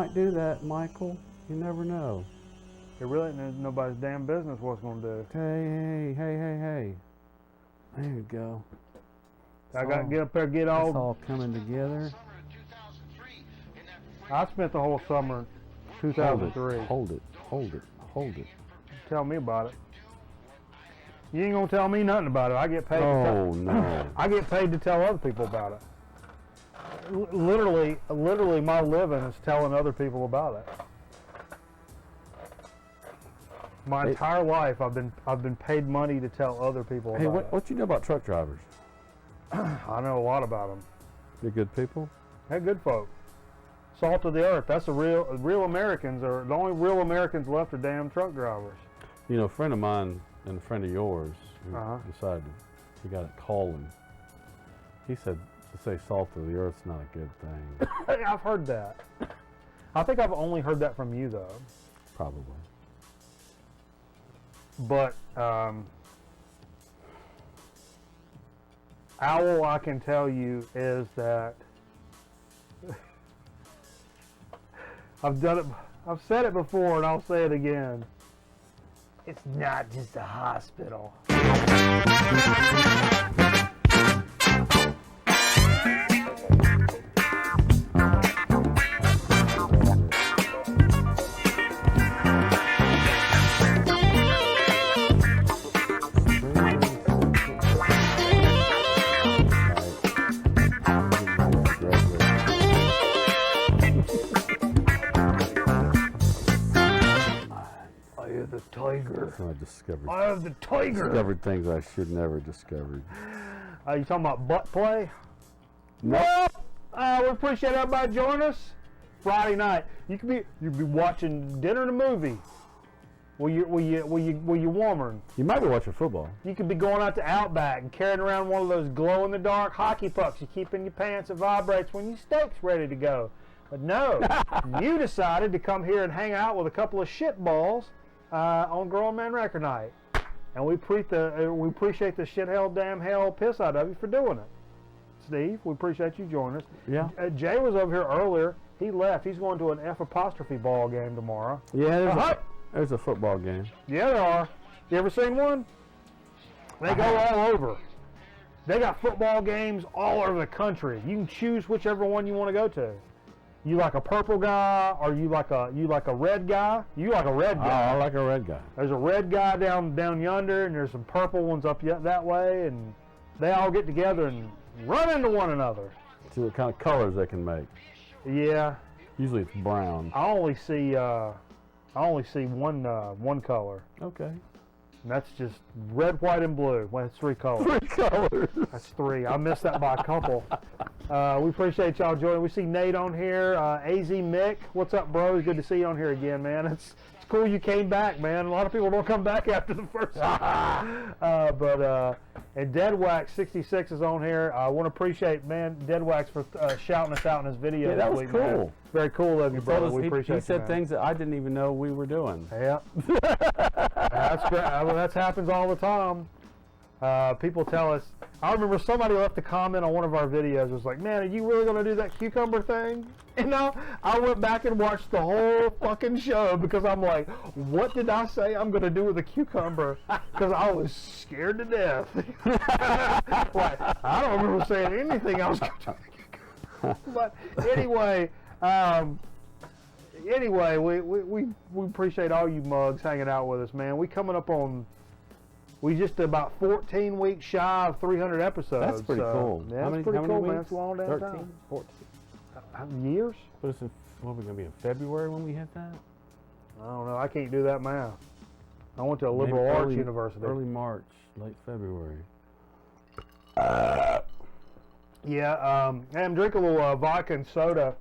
Might do that, Michael. You never know. It really ain't nobody's damn business what's gonna do. Hey. There you go. I got to get up there, get all. It's all coming together. I spent the whole summer 2003. Hold it. Tell me about it. You ain't gonna tell me nothing about it. I get paid. No. I get paid to tell other people about it. Literally, my living is telling other people about it. My entire life, I've been paid money to tell other people about it. Hey, what you know about truck drivers? I know a lot about them. They're good people. They're good folk. Salt of the earth. That's the real Americans. Are the only real Americans left are damn truck drivers. You know, a friend of mine and a friend of yours who decided he got it calling. He said to say salt of the earth's not a good thing. I've heard that. I think I've only heard that from you though. Probably. But Owl, I can tell you is that I've done it. I've said it before, and I'll say it again. It's not just a hospital. Tiger. I discovered. I have the tiger. Discovered things I should never discovered. You talking about butt play? No. We appreciate everybody joining us. Friday night, you'd be watching dinner and a movie. Will you warming? You might be watching football. You could be going out to Outback and carrying around one of those glow-in-the-dark hockey pucks you keep in your pants that vibrates when your steak's ready to go. But no, you decided to come here and hang out with a couple of shitballs on Grown Man Record Night, and we appreciate the shit hell damn hell piss out of you for doing it. Steve, we appreciate you joining us. Yeah. Jay was over here earlier. He left. He's going to an F' ball game tomorrow. Yeah, there's a football game. Yeah, there are. You ever seen one? They go all over. They got football games all over the country. You can choose whichever one you want to go to. You like a purple guy, or you like a red guy? You like a red guy. Oh, I like a red guy. There's a red guy down yonder, and there's some purple ones up that way, and they all get together and run into one another. See what kind of colors they can make. Yeah. Usually it's brown. I only see one color. Okay. And that's just red, white, and blue. Well, it's 3 colors. 3 colors. That's 3. I missed that by a couple. We appreciate y'all joining. We see Nate on here. AZ Mick, what's up, bro? It's good to see you on here again, man. It's cool you came back, man. A lot of people don't come back after the first and Deadwax 66 is on here. I want to appreciate, man, Deadwax for shouting us out in his video. Yeah, that was cool. Man. Very cool of you, brother. We appreciate it. He said things that I didn't even know we were doing. Yeah. That's great. That happens all the time. People tell us. I remember somebody left a comment on one of our videos. It was like, man, are you really going to do that cucumber thing? And I went back and watched the whole fucking show because I'm like, what did I say I'm going to do with a cucumber? Because I was scared to death. Like, I don't remember saying anything I was going to do with a cucumber. But anyway, we appreciate all you mugs hanging out with us, man. We coming up on... We just about 14 weeks shy of 300 episodes. That's pretty cool. Yeah, that's pretty cool, man. It's a long damn 13, time. 14. Years? What are we going to be in February when we hit that? I don't know. I can't do that math. I went to a liberal arts university. Early March, late February. Yeah, I'm drinking a little vodka and soda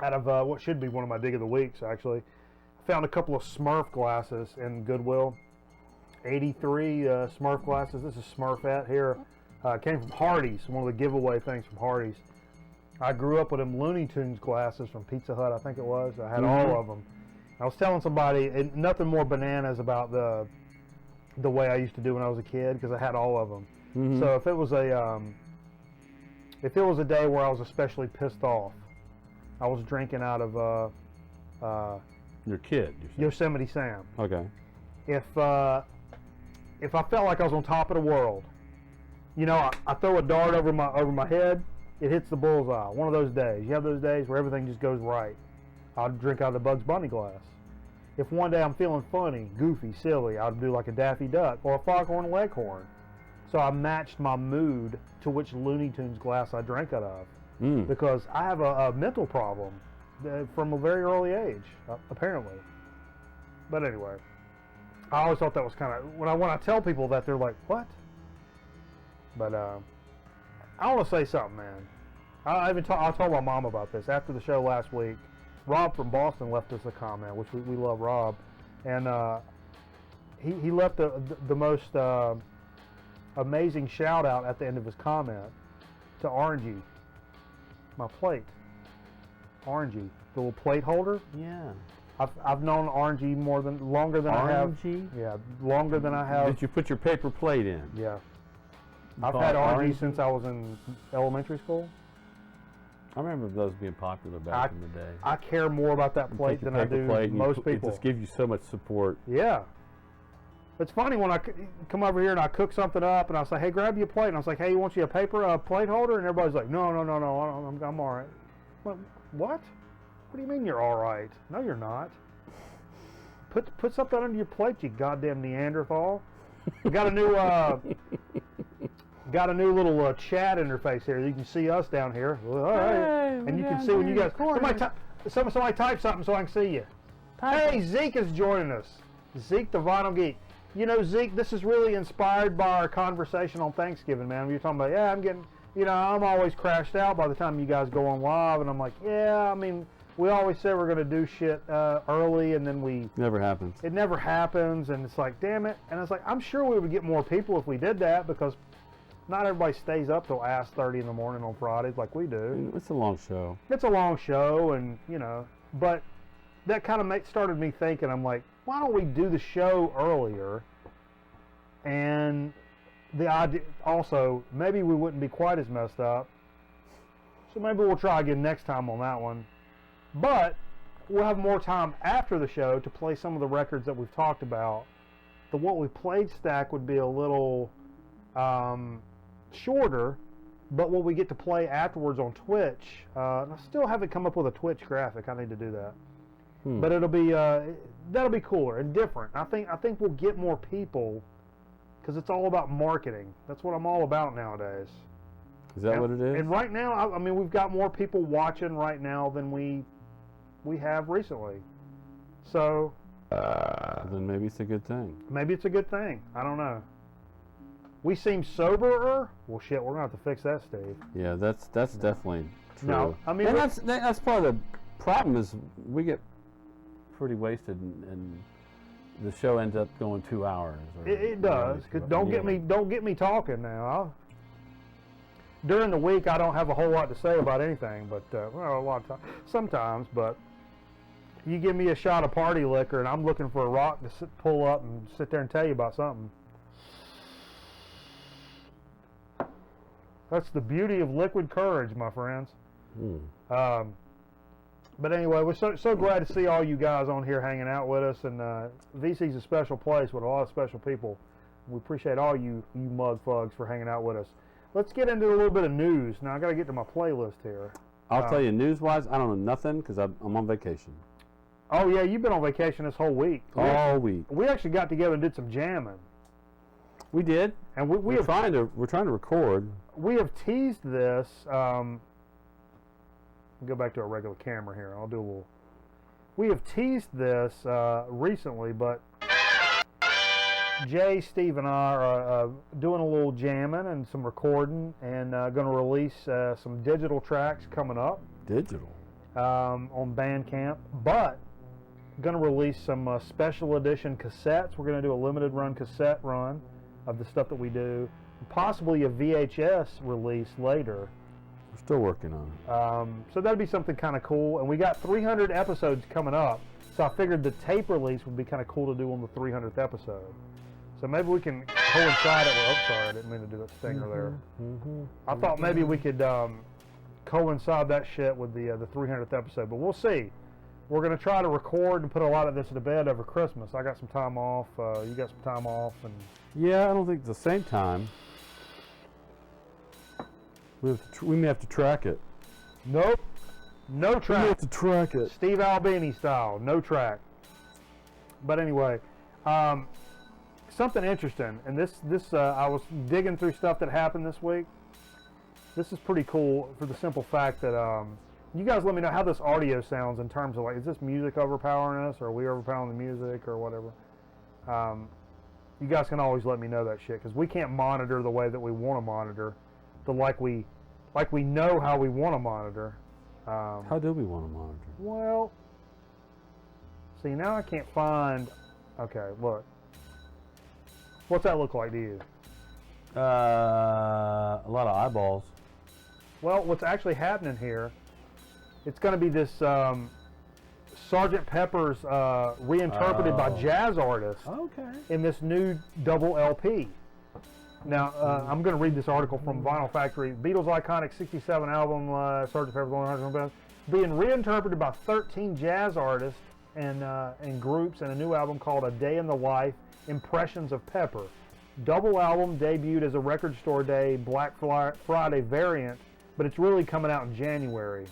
out of what should be one of my dig of the weeks, actually. I found a couple of Smurf glasses in Goodwill. 83 Smurf glasses. This is Smurfette here. Came from Hardee's, one of the giveaway things from Hardee's. I grew up with them Looney Tunes glasses from Pizza Hut, I think it was. I had all of them. I was telling somebody, and nothing more bananas about the way I used to do when I was a kid, because I had all of them. So if it was a day where I was especially pissed off, I was drinking out of Your kid, you said. Yosemite Sam. Okay. If I felt like I was on top of the world, you know, I throw a dart over my head, it hits the bullseye. One of those days. You have those days where everything just goes right. I'll drink out of the Bugs Bunny glass. If one day I'm feeling funny, goofy, silly, I'll do like a Daffy Duck or a Foghorn Leghorn. So I matched my mood to which Looney Tunes glass I drank out of. Because I have a mental problem from a very early age, apparently. But anyway, I always thought that was kind of, when I tell people that, they're like, what? But I want to say something, man. I told my mom about this after the show last week. Rob from Boston left us a comment, which we love Rob, and he left the most amazing shout out at the end of his comment to Orangey, my plate. Orangey, the little plate holder. Yeah. I've known Orangey longer than I have. Orangey? Yeah, longer than I have. Did you put your paper plate in? Yeah. I've had Orangey since I was in elementary school. I remember those being popular back in the day. I care more about that plate than I do most people. It just gives you so much support. Yeah. It's funny when I come over here and I cook something up and I say, hey, grab you a plate. And I was like, hey, you want you a paper plate holder? And everybody's like, no, I'm all right. What? What do you mean you're all right? No, you're not. Put something under your plate, you goddamn Neanderthal. We got a new little chat interface here. You can see us down here. Well, all right. Hey, and you can see when you guys somebody type something so I can see you. Hey, Zeke is joining us. Zeke the Vinyl Geek. You know, Zeke, this is really inspired by our conversation on Thanksgiving, man. You're talking about, yeah, I'm getting, you know, I'm always crashed out by the time you guys go on live, and I'm like, yeah, I mean, we always say we're going to do shit early, and then never happens. It never happens, and it's like, damn it. And it's like, I'm sure we would get more people if we did that, because not everybody stays up till ass 30 in the morning on Fridays like we do. It's a long show. It's a long show, and, you know, but that kind of started me thinking, I'm like, why don't we do the show earlier? And the idea, also, maybe we wouldn't be quite as messed up. So maybe we'll try again next time on that one. But we'll have more time after the show to play some of the records that we've talked about. The What We Played stack would be a little shorter, but what we get to play afterwards on Twitch, I still haven't come up with a Twitch graphic. I need to do that. But it'll be that'll be cooler and different. I think we'll get more people because it's all about marketing. That's what I'm all about nowadays. Is that what it is? And right now, I mean, we've got more people watching right now than we have recently. So then maybe it's a good thing. Maybe it's a good thing. I don't know. We seem soberer. Well, shit, we're gonna have to fix that, Steve. Yeah, that's definitely true. No, I mean, and that's part of the problem is we get pretty wasted and the show ends up going 2 hours. It does. Cause don't get me talking now. During the week, I don't have a whole lot to say about anything, but well, a lot of times, sometimes. But you give me a shot of party liquor, and I'm looking for a rock to pull up and sit there and tell you about something. That's the beauty of liquid courage, my friends. But anyway, we're so glad to see all you guys on here hanging out with us. And VC's a special place with a lot of special people. We appreciate all you mug fugs for hanging out with us. Let's get into a little bit of news. Now, I got to get to my playlist here. I'll tell you, news-wise, I don't know nothing because I'm on vacation. Oh, yeah, you've been on vacation this whole week. All week. We actually got together and did some jamming. We did. And we're trying to record. We have teased this. Go back to our regular camera here. I'll do a little. We have teased this recently, but Jay, Steve, and I are doing a little jamming and some recording, and going to release some digital tracks coming up. Digital. On Bandcamp, but going to release some special edition cassettes. We're going to do a limited run cassette run of the stuff that we do. Possibly a VHS release later. We're still working on it. So that'd be something kind of cool. And we got 300 episodes coming up. So I figured the tape release would be kind of cool to do on the 300th episode. So maybe we can coincide it with, oh, sorry, I didn't mean to do that stinger there. I thought maybe we could coincide that shit with the 300th episode, but we'll see. we're going to try to record and put a lot of this to bed over Christmas. I got some time off. You got some time off. And yeah, I don't think it's the same time. We may have to track it. Nope. No track. We may have to track it. Steve Albini style. No track. But anyway, something interesting. And this I was digging through stuff that happened this week. This is pretty cool for the simple fact that you guys let me know how this audio sounds in terms of, like, is this music overpowering us, or are we overpowering the music, or whatever? You guys can always let me know that shit, because we can't monitor the way that we want to monitor, like we know how we want to monitor. How do we want to monitor? Well, see, now I can't find. Okay, look. What's that look like to you? A lot of eyeballs. Well, what's actually happening here, it's going to be this Sgt. Pepper's reinterpreted by jazz artists in this new double LP. Now, I'm going to read this article from Vinyl Factory. Beatles' iconic 67 album, Sgt. Pepper's 100 Best, being reinterpreted by 13 jazz artists and groups in a new album called A Day in the Life, Impressions of Pepper. Double album debuted as a Record Store Day Black Friday variant, but it's really coming out in January.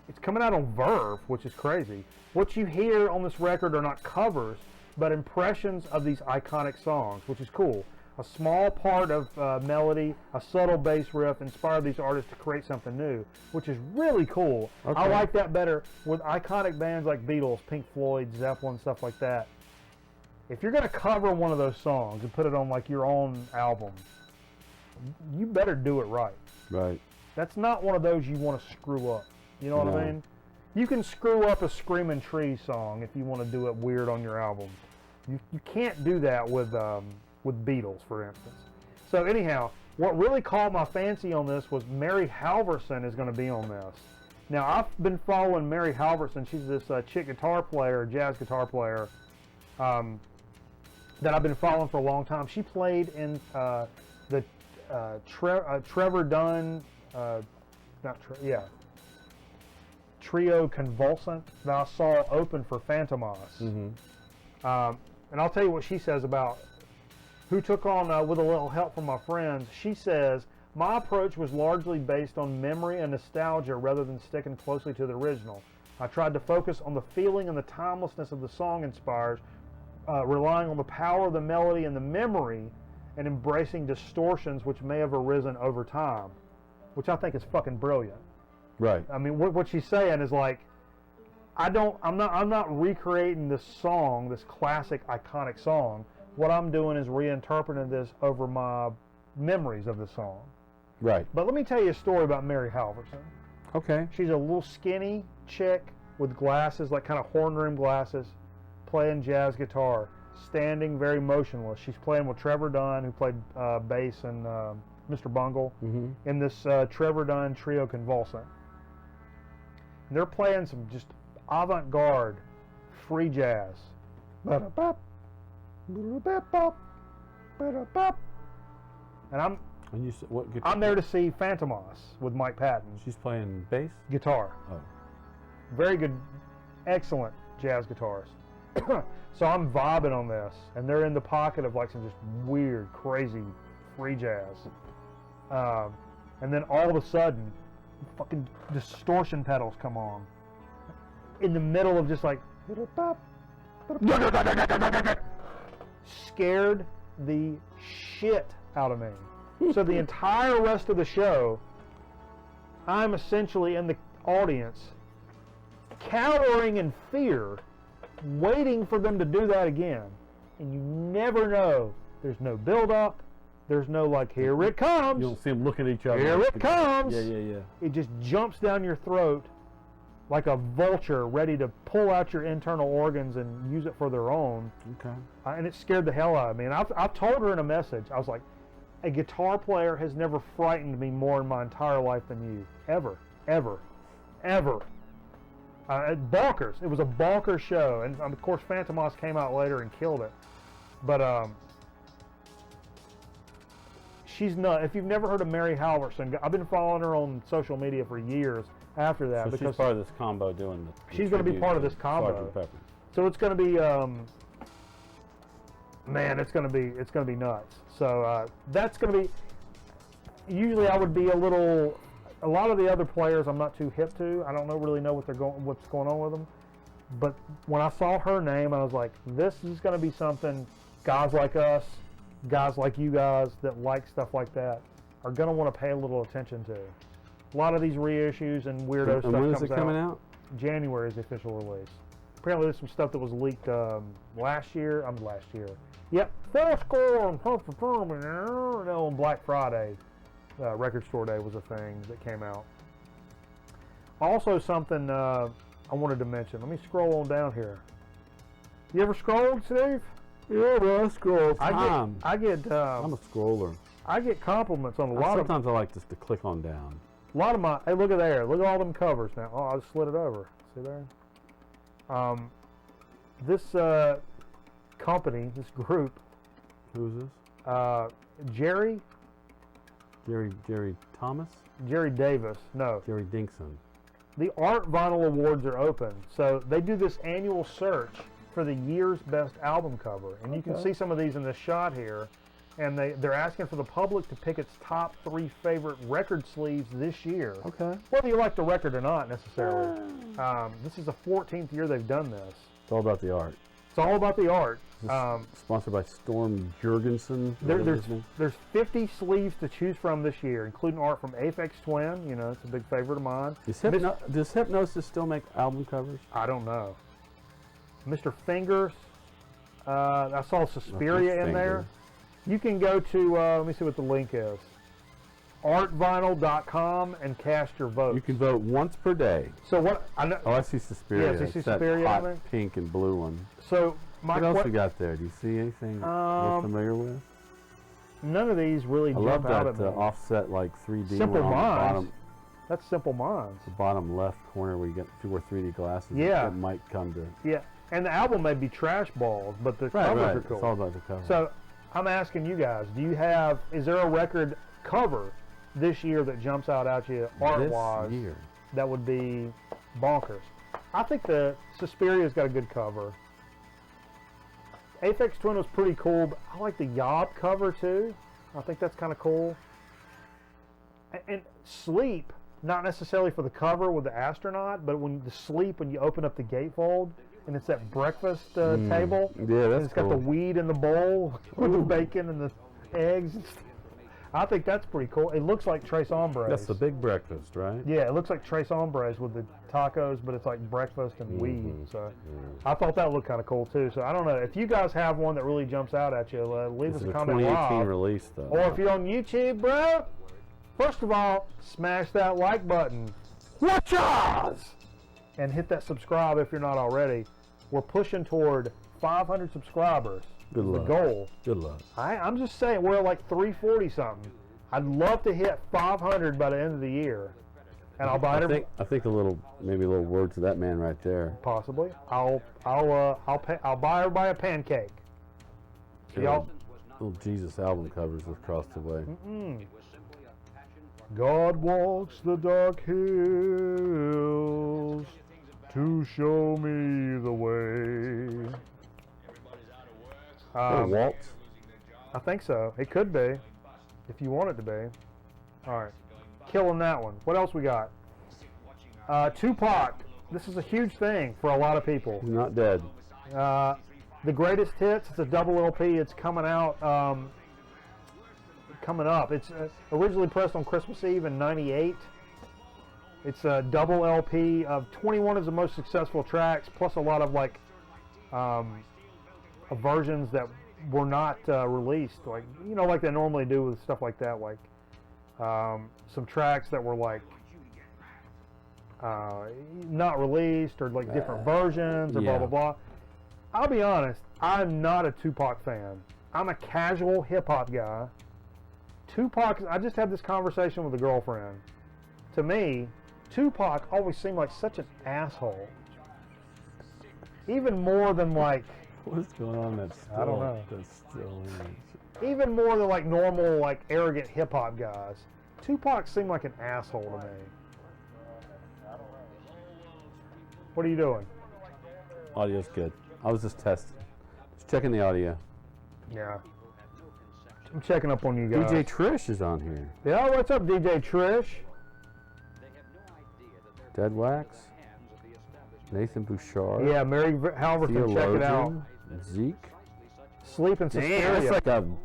It's coming out on Verve, which is crazy. What you hear on this record are not covers, but impressions of these iconic songs, which is cool. A small part of melody, a subtle bass riff inspired these artists to create something new, which is really cool. Okay. I like that better with iconic bands like Beatles, Pink Floyd, Zeppelin, stuff like that. If you're going to cover one of those songs and put it on, like, your own album, you better do it right. Right. That's not one of those you want to screw up. You know what I mean? You can screw up a Screaming Trees song if you want to do it weird on your album. You can't do that with Beatles, for instance. So anyhow, what really caught my fancy on this was Mary Halverson is going to be on this. Now, I've been following Mary Halverson. She's this chick guitar player, jazz guitar player, that I've been following for a long time. She played in the Trevor Dunn, Trio Convulsant that I saw open for Phantomos. Mm-hmm. And I'll tell you what she says about who took on with a little help from my friends. She says, my approach was largely based on memory and nostalgia rather than sticking closely to the original. I tried to focus on the feeling and the timelessness of the song inspires, relying on the power of the melody and the memory, and embracing distortions which may have arisen over time, which I think is fucking brilliant. Right. I mean, what she's saying is, like, I'm not recreating this song, this classic iconic song. What I'm doing is reinterpreting this over my memories of the song. Right. But let me tell you a story about Mary Halverson. Okay. She's a little skinny chick with glasses, like kind of horn rim glasses, playing jazz guitar, standing very motionless. She's playing with Trevor Dunn, who played bass and Mr. Bungle, in this Trevor Dunn Trio Convulsant. And they're playing some just avant-garde free jazz. And I'm there to see Phantomos with Mike Patton. She's playing bass? Guitar. Oh. Very good, excellent jazz guitarist. So I'm vibing on this, and they're in the pocket of, like, some just weird, crazy free jazz. And then all of a sudden, fucking distortion pedals come on in the middle of just like scared the shit out of me. So the entire rest of the show, I'm essentially in the audience cowering in fear, waiting for them to do that again. And you never know. There's no build up. There's no, like, here it comes. You don't see them looking at each other. Here it comes. Yeah. It just jumps down your throat like a vulture ready to pull out your internal organs and use it for their own. Okay. And it scared the hell out of me. And I've told her in a message, I was like, a guitar player has never frightened me more in my entire life than you. Ever. Bonkers. It was a bonkers show. And, of course, Phantomos came out later and killed it. But, she's not. If you've never heard of Mary Halverson, I've been following her on social media for years. after that. So because she's part of this combo doing the she's going to be part of this combo. Sgt. Pepper. So it's going to be, man, it's going to be nuts. So that's going to be. Usually, I would be a lot of the other players I'm not too hip to. I don't really know what's going on with them. But when I saw her name, I was like, this is going to be something guys like us, guys like you guys that like stuff like that are going to want to pay a little attention to. A lot of these reissues and weirdo stuff when comes is it coming out? January is the official release. Apparently there's some stuff that was leaked last year. Yep, Fourscore on Black Friday. Record Store Day was a thing that came out. Also something I wanted to mention. Let me scroll on down here. You ever scrolled, Steve? Yeah, bro, I scroll. I get. I'm a scroller. I get compliments on a lot of. Sometimes I like just to click on down. A lot of my. Hey, look at there. Look at all them covers now. Oh, I just slid it over. See there? This company, this group. Who's this? Jerry Thomas? Jerry Davis. No. Jerry Dinkson. The Art Vinyl Awards are open, so they do this annual search for the year's best album cover, and you can see some of these in this shot here. And they're asking for the public to pick its top 3 favorite record sleeves this year. Okay. Whether you like the record or not necessarily. This is the 14th year they've done this. It's all about the art. It's all about the art. Sponsored by Storm Jurgensen. There's 50 sleeves to choose from this year, including art from Aphex Twin. You know, it's a big favorite of mine. Does Hypnosis still make album covers? I don't know. Mr. Fingers. I saw Suspiria in there. You can go to, let me see what the link is, artvinyl.com and cast your vote. You can vote once per day. So what, I know. Oh, I see Suspiria. Yeah, I see Suspiria that in there. hot pink and blue one. So what else we got there? Do you see anything you're familiar with? None of these really jump out at me. I love that offset like 3D Simple one on the Minds. bottom. That's Simple Minds. The bottom left corner where you get 2 or 3D glasses. Yeah. It might come to. Yeah, and the album may be trash balls, but the covers are cool. It's all about the cover. So I'm asking you guys, is there a record cover this year that jumps out at you art-wise? This year. That would be bonkers. I think the Suspiria's got a good cover. Aphex Twin was pretty cool, but I like the Yob cover too. I think that's kind of cool. And Sleep, not necessarily for the cover with the astronaut, but when you open up the gatefold, and it's that breakfast table. Yeah, that's It's got the weed in the bowl with the bacon and the eggs and stuff. I think that's pretty cool. It looks like Tres Hombres. That's the big breakfast, right? Yeah, it looks like Tres Hombres with the tacos, but it's like breakfast and weed. So I thought that looked kind of cool too. So I don't know. If you guys have one that really jumps out at you, leave us a comment. 2018 release, though. Or if you're on YouTube, bro, first of all, smash that like button. Watch us! And hit that subscribe if you're not already. We're pushing toward 500 subscribers. Good luck. The goal. Good luck. I'm just saying, we're at like 340 something. I'd love to hit 500 by the end of the year. And I'll buy it. I think maybe a little word to that man right there. Possibly. I'll buy everybody a pancake. Y'all. Little Jesus album covers across the way. God walks the dark hills to show me the way. Waltz? I think so. It could be, if you want it to be. All right, killing that one. What else we got? Tupac. This is a huge thing for a lot of people. He's not dead. The Greatest Hits. It's a double LP. It's coming out. Coming up. It's originally pressed on Christmas Eve in '98. It's a double LP of 21 of the most successful tracks, plus a lot of like versions that were not released, like like they normally do with stuff like that, like some tracks that were like not released, or like different versions, or blah blah blah. I'll be honest, I'm not a Tupac fan. I'm a casual hip hop guy. Tupac, I just had this conversation with a girlfriend. To me, Tupac always seemed like such an asshole. Even more than like... What's going on? I don't know. That's still... Even more than like normal, like arrogant hip-hop guys. Tupac seemed like an asshole to me. What are you doing? Audio's good. I was just testing. Just checking the audio. Yeah. I'm checking up on you guys. DJ Trish is on here. Yeah, what's up, DJ Trish? Dead Wax. Nathan Bouchard. Yeah, Mary Halverson, check it out. Zeke. Sleep in Suspiria. Damn,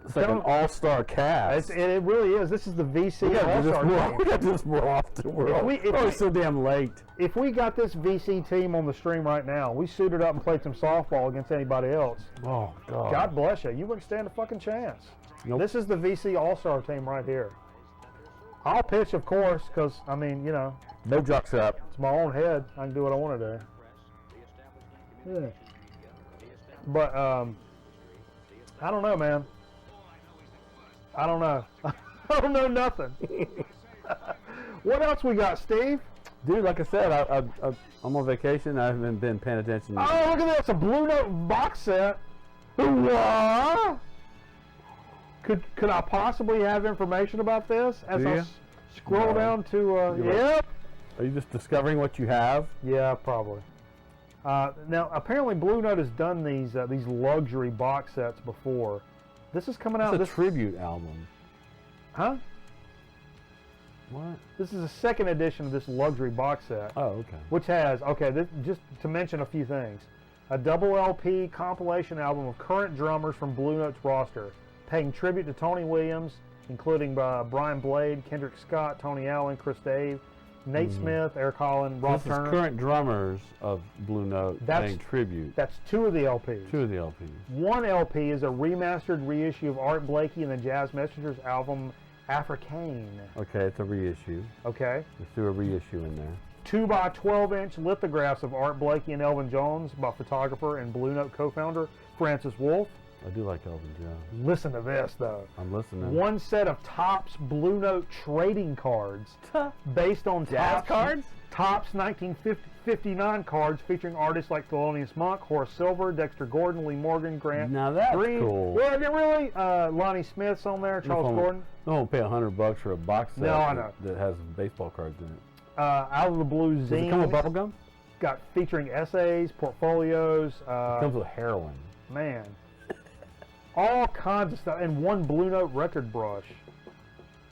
it's like an all-star cast. It really is. This is the VC all-star team. We got to do this more often. We're so damn late. If we got this VC team on the stream right now, we suited up and played some softball against anybody else. Oh, God. God bless you. You wouldn't stand a fucking chance. Nope. This is the VC all-star team right here. I'll pitch, of course, because, I mean, you know. No jocks up. It's my own head. I can do what I want to do. Yeah. But, I don't know, man. I don't know. I don't know nothing. What else we got, Steve? Dude, like I said, I'm on vacation. I haven't been paying attention. Oh, look at this. A Blue Note box set. What? Could I possibly have information about this as I scroll down to, yep. Are you just discovering what you have? Yeah, probably. Now, apparently Blue Note has done these luxury box sets before. This is coming out. It's a tribute album. Huh? What? This is a second edition of this luxury box set. Oh, okay. Which has, just to mention a few things. A double LP compilation album of current drummers from Blue Note's roster, paying tribute to Tony Williams, including Brian Blade, Kendrick Scott, Tony Allen, Chris Dave, Nate Smith, Eric Holland, Rob Turner. This is current drummers of Blue Note paying tribute. That's two of the LPs. Two of the LPs. One LP is a remastered reissue of Art Blakey and the Jazz Messengers album Africaine. Okay, it's a reissue. Okay. Let's do a reissue in there. 2 by 12-inch lithographs of Art Blakey and Elvin Jones by photographer and Blue Note co-founder Francis Wolff. I do like Elvin Jones. Listen to this, though. I'm listening. One set of Topps Blue Note trading cards based on Jazz cards? Topps 1959 cards featuring artists like Thelonious Monk, Horace Silver, Dexter Gordon, Lee Morgan, Grant Now that's Green. cool. Yeah, really? Lonnie Smith's on there, Charles Gordon. I won't pay $100 for a box set No, I know. that has baseball cards in it. Out of the Blue zine. Does it come with bubblegum? Got featuring essays, portfolios. It comes with heroin. Man. All kinds of stuff, and one Blue Note record brush.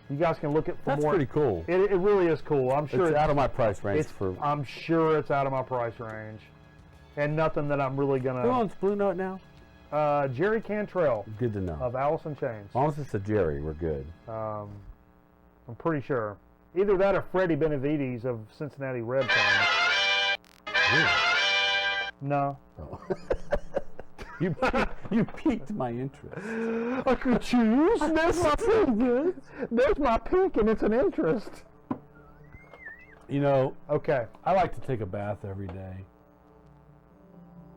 You guys can look at for That's more. Pretty cool. It really is cool. I'm sure it's out of my price range. I'm sure it's out of my price range, and nothing that I'm really gonna. Who owns Blue Note now? Jerry Cantrell. Good to know. Of Alice in Chains. As long as it's a Jerry, we're good. I'm pretty sure. Either that or Freddie Benavides of Cincinnati Red fans. Really? No. Oh. You piqued my interest. I could choose. There's my pink. There's my pink, and it's an interest. You know. Okay. I like to take a bath every day.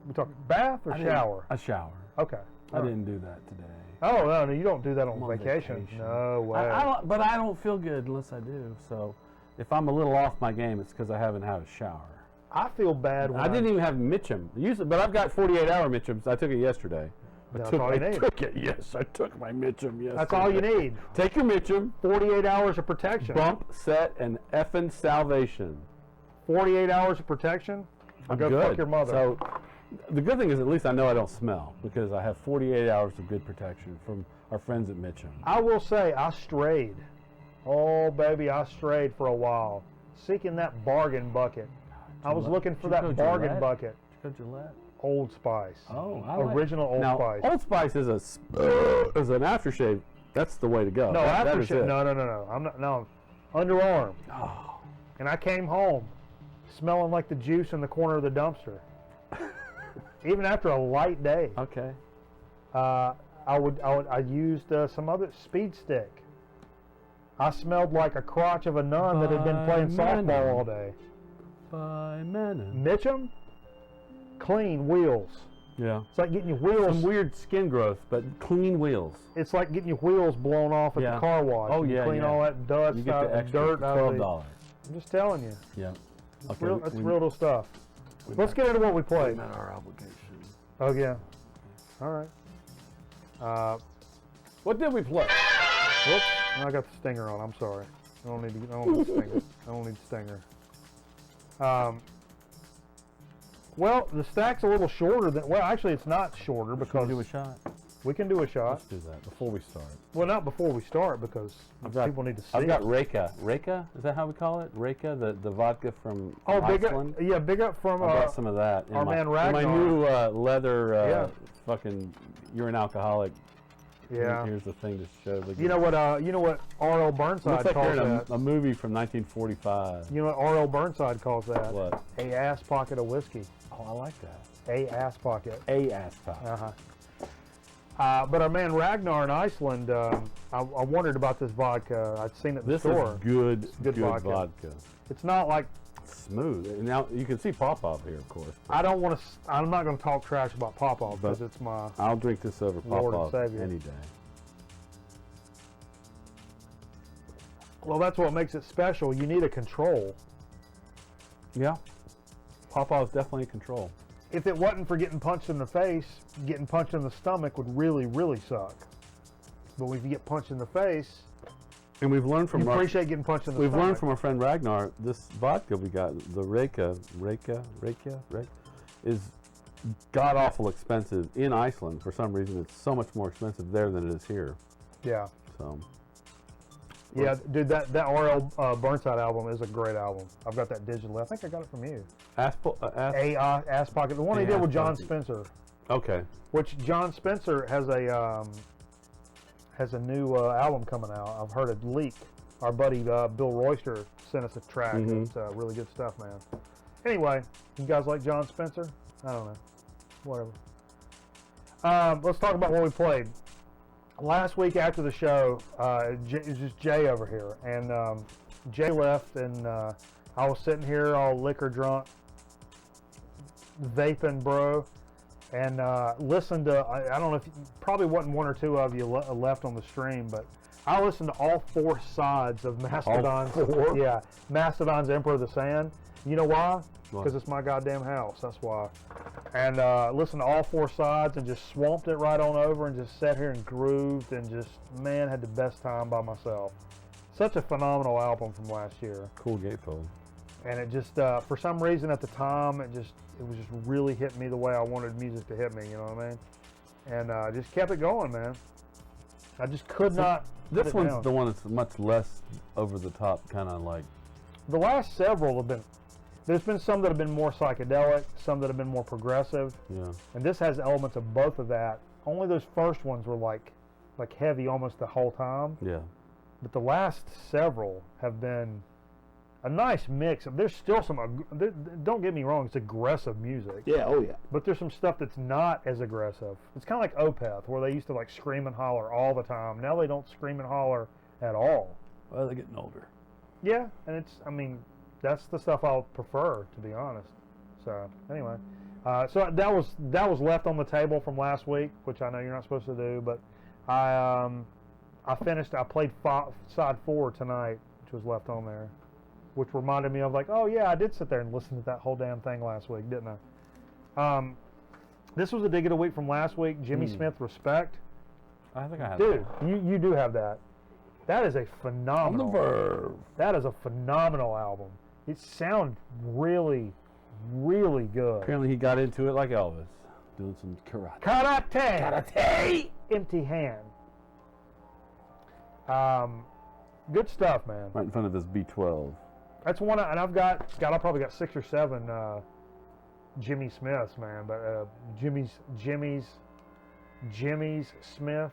We talking bath or shower? A shower. Okay. I didn't do that today. Oh no, you don't do that on vacation. No way. But I don't feel good unless I do. So if I'm a little off my game, it's because I haven't had a shower. I feel bad when I didn't even have Mitchum. But I've got 48-hour Mitchums. I took it yesterday. That's all you need. I took it, yes. I took my Mitchum yesterday. That's all you need. Take your Mitchum. 48 hours of protection. Bump, set, and effing salvation. 48 hours of protection? I'm go good. Fuck your mother. So the good thing is at least I know I don't smell because I have 48 hours of good protection from our friends at Mitchum. I will say I strayed. Oh, baby, I strayed for a while. Seeking that bargain bucket. I was looking for that bargain bucket. Did you go Gillette? Old Spice. Oh, original Old Spice. Old Spice is is an aftershave. That's the way to go. No, aftershave. No. I'm not. No, underarm. Oh. And I came home smelling like the juice in the corner of the dumpster. Even after a light day. Okay. I used some other Speed Stick. I smelled like a crotch of a nun that had been playing softball all day. By Menon. Mitchum, clean wheels. Yeah. It's like getting your wheels. Some weird skin growth, but clean wheels. It's like getting your wheels blown off at the car wash. Oh, yeah. Clean all that dust, you get the extra dirt out of it. $12. I'm just telling you. Yeah. That's real stuff. Let's get into what we played. Not our obligation. Oh, yeah. All right. What did we play? Whoops. I got the stinger on. I'm sorry. I don't need the stinger. I don't need the stinger. Well, the stack's a little shorter than. Well, actually, it's not shorter because Should we do a shot? we can do a shot. Let's do that before we start. Well, not before we start because people need to see. I've got Reka. Reka? Is that how we call it? Reka, the vodka from Iceland? Big up! Yeah, big up from. I bought some of that. Our man Ragnar. In my new leather. Fucking. You're an alcoholic. Yeah. Here's the thing to show. You know what R.L. Burnside looks like calls you're in that? a movie from 1945. You know what R.L. Burnside calls that? What? A ass pocket of whiskey. Oh, I like that. A ass pocket. A ass pocket. But our man Ragnar in Iceland, I wondered about this vodka. I'd seen it in the store. This is good vodka. It's not like smooth. And now you can see Popov here, of course. I'm not going to talk trash about Popov because it's my. I'll drink this over Popov Savior. any day. Well, that's what makes it special. You need a control. Yeah. Popov's definitely in control. If it wasn't for getting punched in the face, getting punched in the stomach would really, really suck. But if you get punched in the face, and we've learned from you appreciate getting punched in the stomach. We've learned from our friend Ragnar, this vodka we got, the Reka, is god-awful expensive in Iceland. For some reason, it's so much more expensive there than it is here. Yeah. So. Yeah, dude, that R.L. Burnside album is a great album. I've got that digitally. I think I got it from you. Ass Pocket. The one he did with John Spencer. Okay. Which John Spencer has a new album coming out. I've heard it leak. Our buddy Bill Royster sent us a track. It's really good stuff, man. Anyway, you guys like John Spencer? I don't know. Whatever. Let's talk about what we played. Last week after the show, it was just Jay over here, and Jay left, and I was sitting here all liquor drunk, vaping, bro, and listened to, I don't know if, probably wasn't one or two of you left on the stream, but I listened to all four sides of Mastodon's, Mastodon's Emperor of the Sand. You know why? Because it's my goddamn house, that's why. And listened to all four sides and just swamped it right on over and just sat here and grooved and just, man, had the best time by myself. Such a phenomenal album from last year. Cool gatefold. And it just, for some reason at the time, it was just really hitting me the way I wanted music to hit me, you know what I mean? And just kept it going, man. I just could not. This one's the one that's much less over the top, kind of like. The last several have been. There's been some that have been more psychedelic, some that have been more progressive. Yeah. And this has elements of both of that. Only those first ones were like heavy almost the whole time. Yeah. But the last several have been a nice mix. There's still some, don't get me wrong, it's aggressive music. Yeah, oh yeah. But there's some stuff that's not as aggressive. It's kind of like Opeth, where they used to like scream and holler all the time. Now they don't scream and holler at all. Well, they're getting older. Yeah, and that's the stuff I'll prefer, to be honest. So anyway, so that was left on the table from last week, which I know you're not supposed to do, but I played side 4 tonight, which was left on there, which reminded me of like, oh yeah, I did sit there and listen to that whole damn thing last week, didn't I? This was a dig of the week from last week, Jimmy Smith, Respect. I think I have Dude, that. you do have that. That is a phenomenal. On the verve. That is a phenomenal album. It sounds really, really good. Apparently he got into it like Elvis, doing some karate. Karate! Empty hand. Good stuff, man. Right in front of his B12. That's one, and I've probably got 6 or 7 Jimmy Smiths, man. But Jimmy's Smith.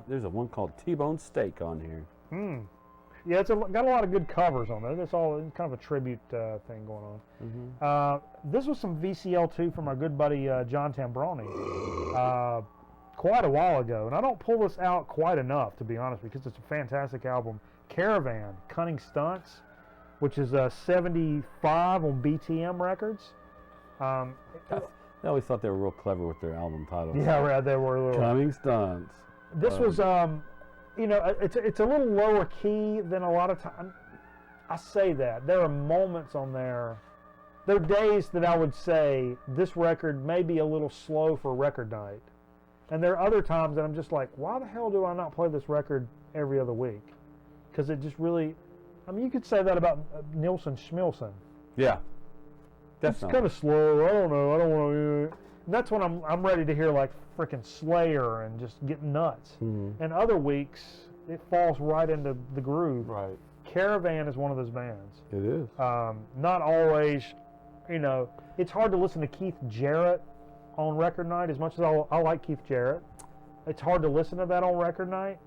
There's one called T-Bone Steak on here. Yeah, it's got a lot of good covers on there. It's kind of a tribute thing going on. This was some VCL2 from our good buddy John Tambroni quite a while ago. And I don't pull this out quite enough, to be honest, because it's a fantastic album. Caravan, Cunning Stunts, which is 75 on BTM Records. I always thought they were real clever with their album titles. Yeah, right, they were a little. Cunning Stunts. This was, you know, it's a little lower key than a lot of time. I say that. There are moments on there. There are days that I would say this record may be a little slow for record night. And there are other times that I'm just like, why the hell do I not play this record every other week? Because it just really, I mean, you could say that about Nilsson Schmilsson. Yeah. It's kind of slow. I don't know. I don't want to. And that's when I'm ready to hear like freaking Slayer and just get nuts. Mm-hmm. And other weeks it falls right into the groove. Right. Caravan is one of those bands. It is. Not always, you know, it's hard to listen to Keith Jarrett on record night as much as I like Keith Jarrett. It's hard to listen to that on record night.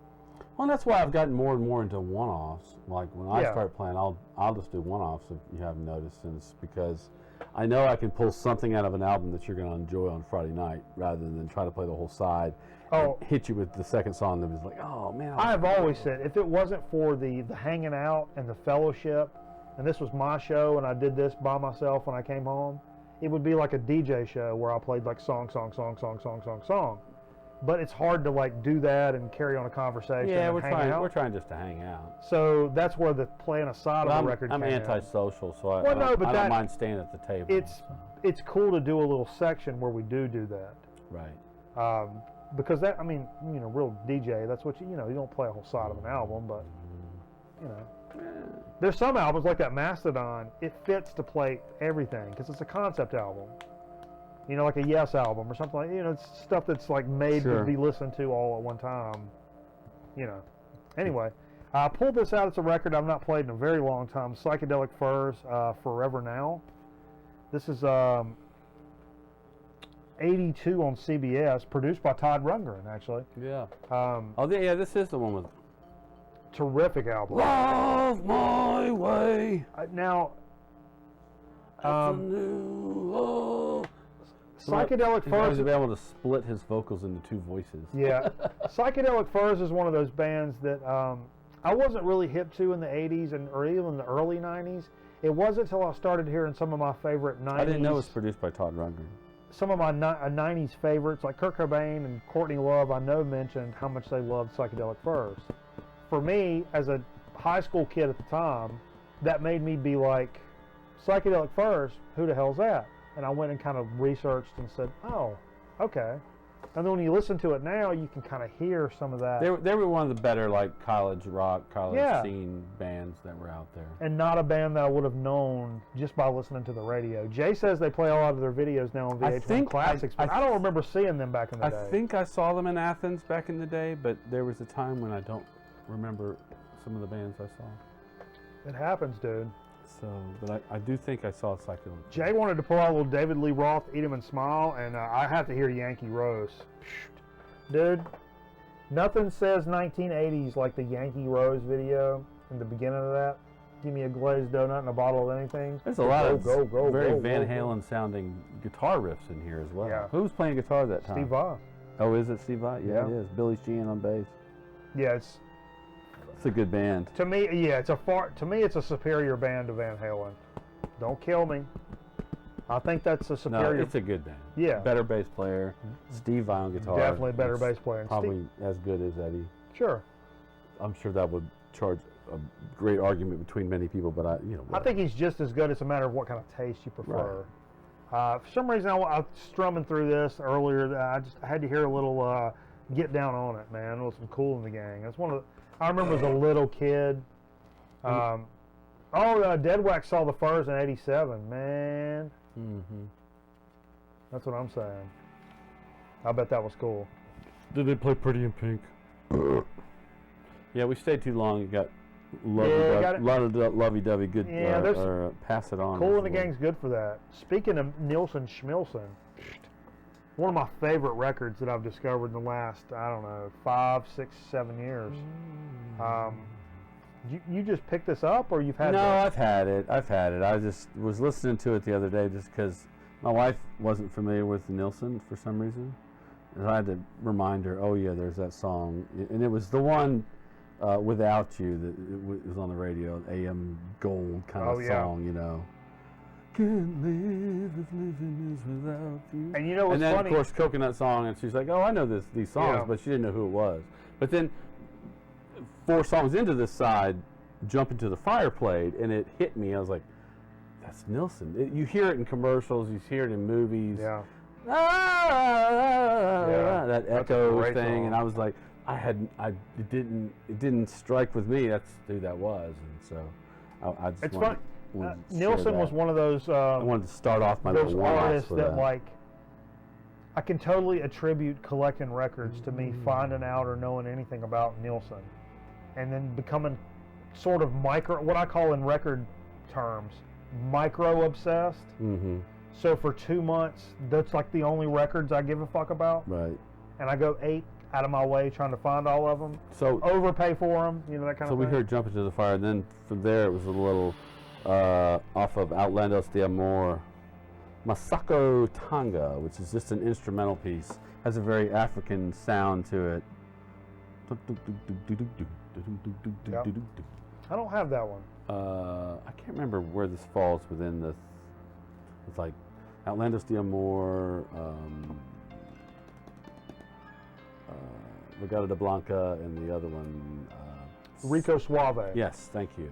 Well, that's why I've gotten more and more into one-offs. Like when I start playing, I'll just do one-offs if you haven't noticed, and it's because I know I can pull something out of an album that you're going to enjoy on Friday night rather than try to play the whole side. And hit you with the second song that was like, oh man. I've always said if it wasn't for the hanging out and the fellowship, and this was my show and I did this by myself when I came home, it would be like a DJ show where I played like song. But it's hard to like do that and carry on a conversation. Yeah, and we're trying just to hang out. So that's where the playing aside of the record. I'm came antisocial, so I don't mind staying at the table. It's cool to do a little section where we do that. Right. Because that, I mean, you know, real DJ, that's what you know, you don't play a whole side of an album, but, you know. There's some albums like that Mastodon, it fits to play everything because it's a concept album. You know, like a Yes album or something like, you know, it's stuff that's like made to be listened to all at one time, you know. Anyway, I pulled this out. It's a record I've not played in a very long time, Psychedelic Furs, Forever Now. This is 82 on CBS, produced by Todd Rundgren, actually. Yeah. This is the one with... Terrific album. Love My Way. Now... Psychedelic Furs... to be able to split his vocals into two voices. Yeah. Psychedelic Furs is one of those bands that I wasn't really hip to in the 80s or even the early 90s. It wasn't until I started hearing some of my favorite 90s... I didn't know it was produced by Todd Rundgren. Some of my 90s favorites, like Kurt Cobain and Courtney Love, I know mentioned how much they loved Psychedelic Furs. For me, as a high school kid at the time, that made me be like, Psychedelic Furs, who the hell's that? And I went and kind of researched and said, oh, okay. And then when you listen to it now, you can kind of hear some of that. They were one of the better like college rock, college scene bands that were out there. And not a band that I would have known just by listening to the radio. Jay says they play a lot of their videos now on VH1 Classics, but I don't remember seeing them back in the day. I think I saw them in Athens back in the day, but there was a time when I don't remember some of the bands I saw. It happens, dude. So, but I do think I saw Psychedelic. Jay wanted to pull out a little David Lee Roth, Eat 'em and Smile, and I have to hear Yankee Rose. Dude, nothing says 1980s like the Yankee Rose video in the beginning of that. Give me a glazed donut and a bottle of anything. There's a lot of very Van Halen sounding guitar riffs in here as well. Yeah. Who was playing guitar that time? Steve Vai. Oh, is it Steve Vai? Yeah, it is. Billy Sheehan on bass. Yeah, it's a good band. To me, yeah, it's a superior band to Van Halen. Don't kill me. I think that's a superior. No, it's a good band. Yeah. Better bass player. Steve Vai on guitar. Definitely a better bass player. Probably as good as Eddie. Sure. I'm sure that would charge a great argument between many people, but I think he's just as good. It's a matter of what kind of taste you prefer. Right. For some reason, I was strumming through this earlier. I had to hear a little Get Down on It, man. With some Kool in the Gang. That's one of the. I remember as a little kid. Dead Wax saw the Furs in '87, man. Mm-hmm. That's what I'm saying. I bet that was cool. Did they play Pretty in Pink? Yeah, we stayed too long. You got lovey-dovey good. Yeah, pass it on. Kool in the Gang's good for that. Speaking of Nilsson Schmilsson, one of my favorite records that I've discovered in the last, 5, 6, 7 years. You just picked this up, or you've had? No, I've had it. I just was listening to it the other day just because my wife wasn't familiar with Nilsson for some reason, and I had to remind her. Oh yeah, there's that song, and it was the one Without You that it was on the radio, AM Gold kind of song, you know. Can't live if living is without you. And you know what's funny? And then, of course, Coconut Song, and she's like, oh, I know these songs, but she didn't know who it was. But then, 4 songs into this side, Jump Into the Fire played, and it hit me. I was like, that's Nilsson. You hear it in commercials, you hear it in movies. Yeah. That echo thing, song. And I was like, it didn't strike with me. That's who that was, and so I just. It's fun. Nilsson was one of those. I wanted to start off my those little artists for that like. I can totally attribute collecting records to me finding out or knowing anything about Nilsson, and then becoming sort of what I call in record terms, micro obsessed. Mm-hmm. So for 2 months, that's like the only records I give a fuck about. Right. And I go 8 out of my way trying to find all of them. So overpay for them, you know, that kind of thing. So we heard "Jump Into the Fire," and then from there it was a little off of "Outlandos de Amor," Masako Tanga, which is just an instrumental piece. Has a very African sound to it. Yep. I don't have that one. I can't remember where this falls within the. It's like "Outlandos de Amor," "Regata de Blanca," and the other one. Rico Suave. Yes, thank you.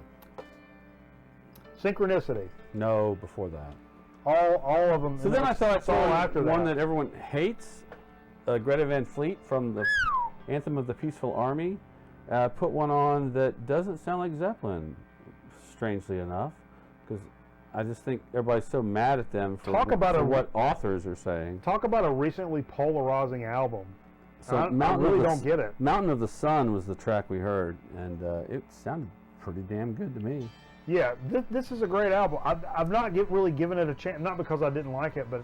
Synchronicity. No, before that. All of them. So then I thought I saw after one that everyone hates, Greta Van Fleet from the Anthem of the Peaceful Army, put one on that doesn't sound like Zeppelin, strangely enough, because I just think everybody's so mad at them for what authors are saying. Talk about a recently polarizing album. So I really don't get it. Mountain of the Sun was the track we heard, and it sounded pretty damn good to me. Yeah, this is a great album. I've not really given it a chance, not because I didn't like it, but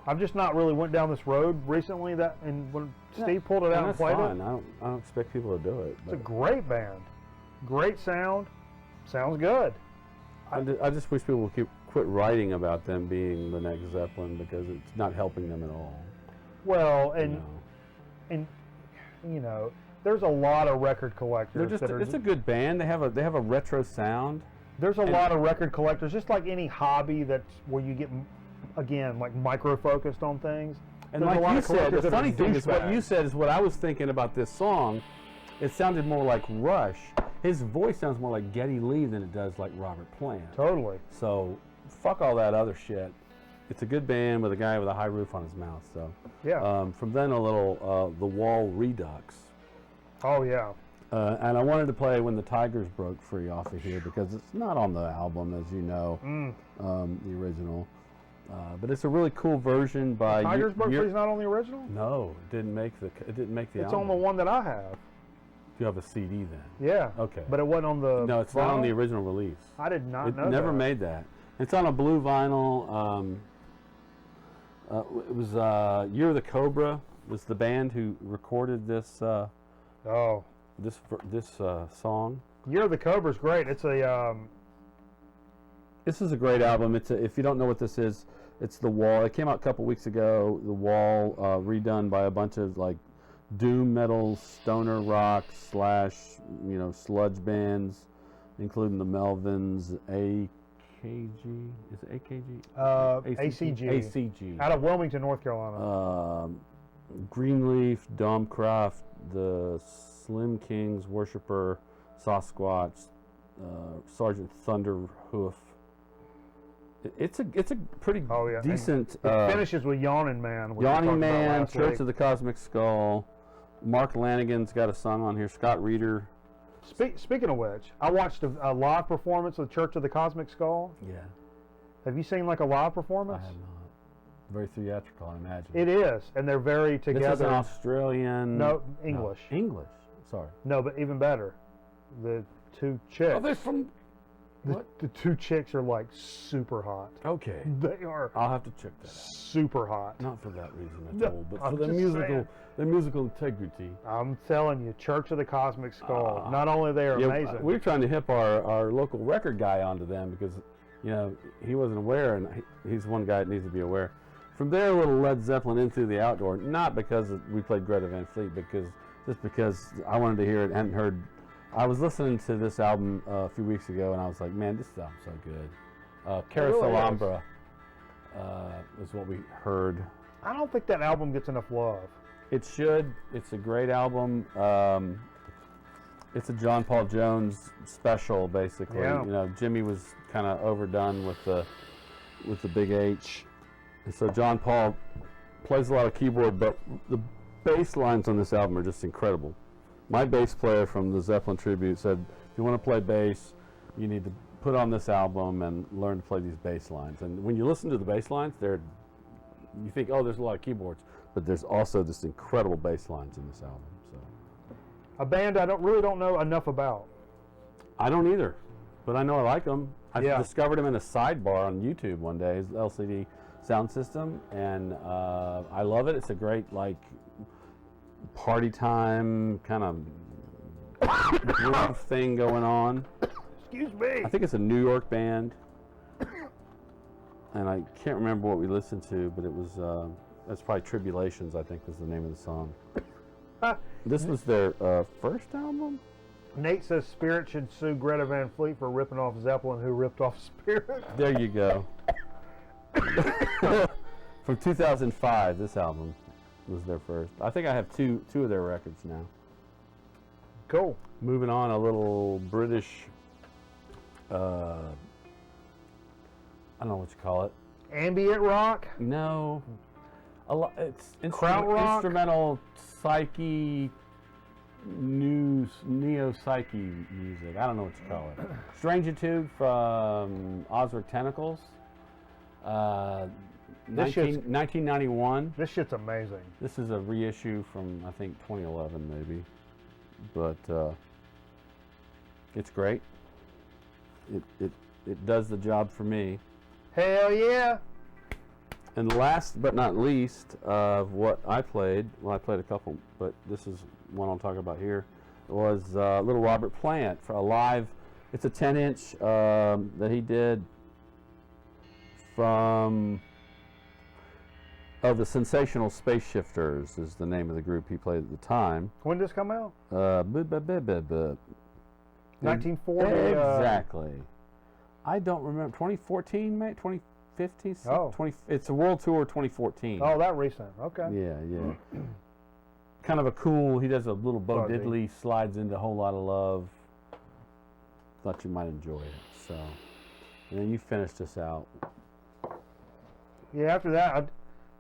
I've just not really went down this road recently. And when Steve pulled it out and played it, I don't expect people to do it. It's a great band, great sound, sounds good. I just wish people would quit writing about them being the next Zeppelin, because it's not helping them at all. Well, and you know, there's a lot of record collectors. It's a good band. They have a retro sound. There's a lot of record collectors, just like any hobby that's where you get, again, like micro-focused on things. And like you said, the funny thing is what you said is what I was thinking about this song. It sounded more like Rush. His voice sounds more like Geddy Lee than it does like Robert Plant. Totally. So, fuck all that other shit. It's a good band with a guy with a high roof on his mouth. So, yeah. From then a little The Wall Redux. Oh yeah. And I wanted to play "When the Tigers Broke Free" off of here because it's not on the album, as you know, the original. But it's a really cool version by. Tigers Broke Free is not on the original. No, it didn't make the album. It's on the one that I have. You have a CD then? Yeah. Okay. But it wasn't on the. No, it's not on the original release. I did not know. It never made that. It's on a blue vinyl. It was Year of the Cobra was the band who recorded this. This song. Year of the Cobra is great. It's a. This is a great album. If you don't know what this is, it's The Wall. It came out a couple weeks ago. The Wall, redone by a bunch of like doom metal, stoner rock / sludge bands, including the Melvins, AKG. Is it AKG? ACG. ACG. Out of Wilmington, North Carolina. Greenleaf, Domcroft, the Slim Kings, Worshipper, Sasquatch, Sergeant Thunderhoof. It's a pretty decent. It finishes with Yawning Man. Yawning Man, Church of the Cosmic Skull. Mark Lanigan's got a song on here. Scott Reeder. Speaking of which, I watched a live performance of Church of the Cosmic Skull. Yeah. Have you seen like a live performance? I have not. Very theatrical, I imagine. It is, and they're very together. This is an Australian. No, English. No, English. Sorry. No, but even better, the two chicks. Are they from? The two chicks are like super hot. Okay. They are. I'll have to check that out. Super hot. Not for that reason at all, but for the musical integrity. I'm telling you, Church of the Cosmic Skull. Not only they are amazing. We're trying to hip our local record guy onto them because, he wasn't aware, and he's one guy that needs to be aware. From there, a little Led Zeppelin into the outdoor. Not because we played Greta Van Fleet, just because I wanted to hear it. Hadn't heard. I was listening to this album a few weeks ago, and I was like, man, this album's so good. Carousel Alhambra is what we heard. I don't think that album gets enough love. It should. It's a great album. It's a John Paul Jones special, basically. Yeah. Jimmy was kind of overdone with the big H, and so John Paul plays a lot of keyboard, but the bass lines on this album are just incredible. My bass player from the Zeppelin tribute said, if you want to play bass, you need to put on this album and learn to play these bass lines. And when you listen to the bass lines, you think, oh, there's a lot of keyboards, but there's also this incredible bass lines in this album. So, a band I really don't know enough about. I don't either, but I know I like them. I discovered him in a sidebar on YouTube one day, his LCD sound system, and I love it. It's a great, like, party time kind of groove thing going on. Excuse me. I think it's a New York band, and I can't remember what we listened to, but it was, that's probably Tribulations, I think was the name of the song. This was their first album? Nate says Spirit should sue Greta Van Fleet for ripping off Zeppelin, who ripped off Spirit. There you go. From 2005, this album was their first. I think I have two of their records now. Cool. Moving on, a little British, I don't know what you call it. Ambient rock? No. It's Krautrock? instrumental psyche, neo-psyche music. I don't know what you call it. Strangitude from Osric Tentacles. 1991. This shit's amazing. This is a reissue from, I think, 2011 maybe. But it's great. It does the job for me. Hell yeah! And last but not least of what I played, well, I played a couple, but this is one I'll talk about here, was Little Robert Plant for a live. It's a 10-inch that he did from the Sensational Space Shifters is the name of the group he played at the time. When did this come out? 1940. Exactly. I don't remember. 2014, mate? 2015? Oh. It's a world tour 2014. Oh, that recent. Okay. Yeah. Kind of a cool, he does a little Bo Diddley, slides into a whole lot of love. Thought you might enjoy it. So, and then you finished this out. Yeah, after that, I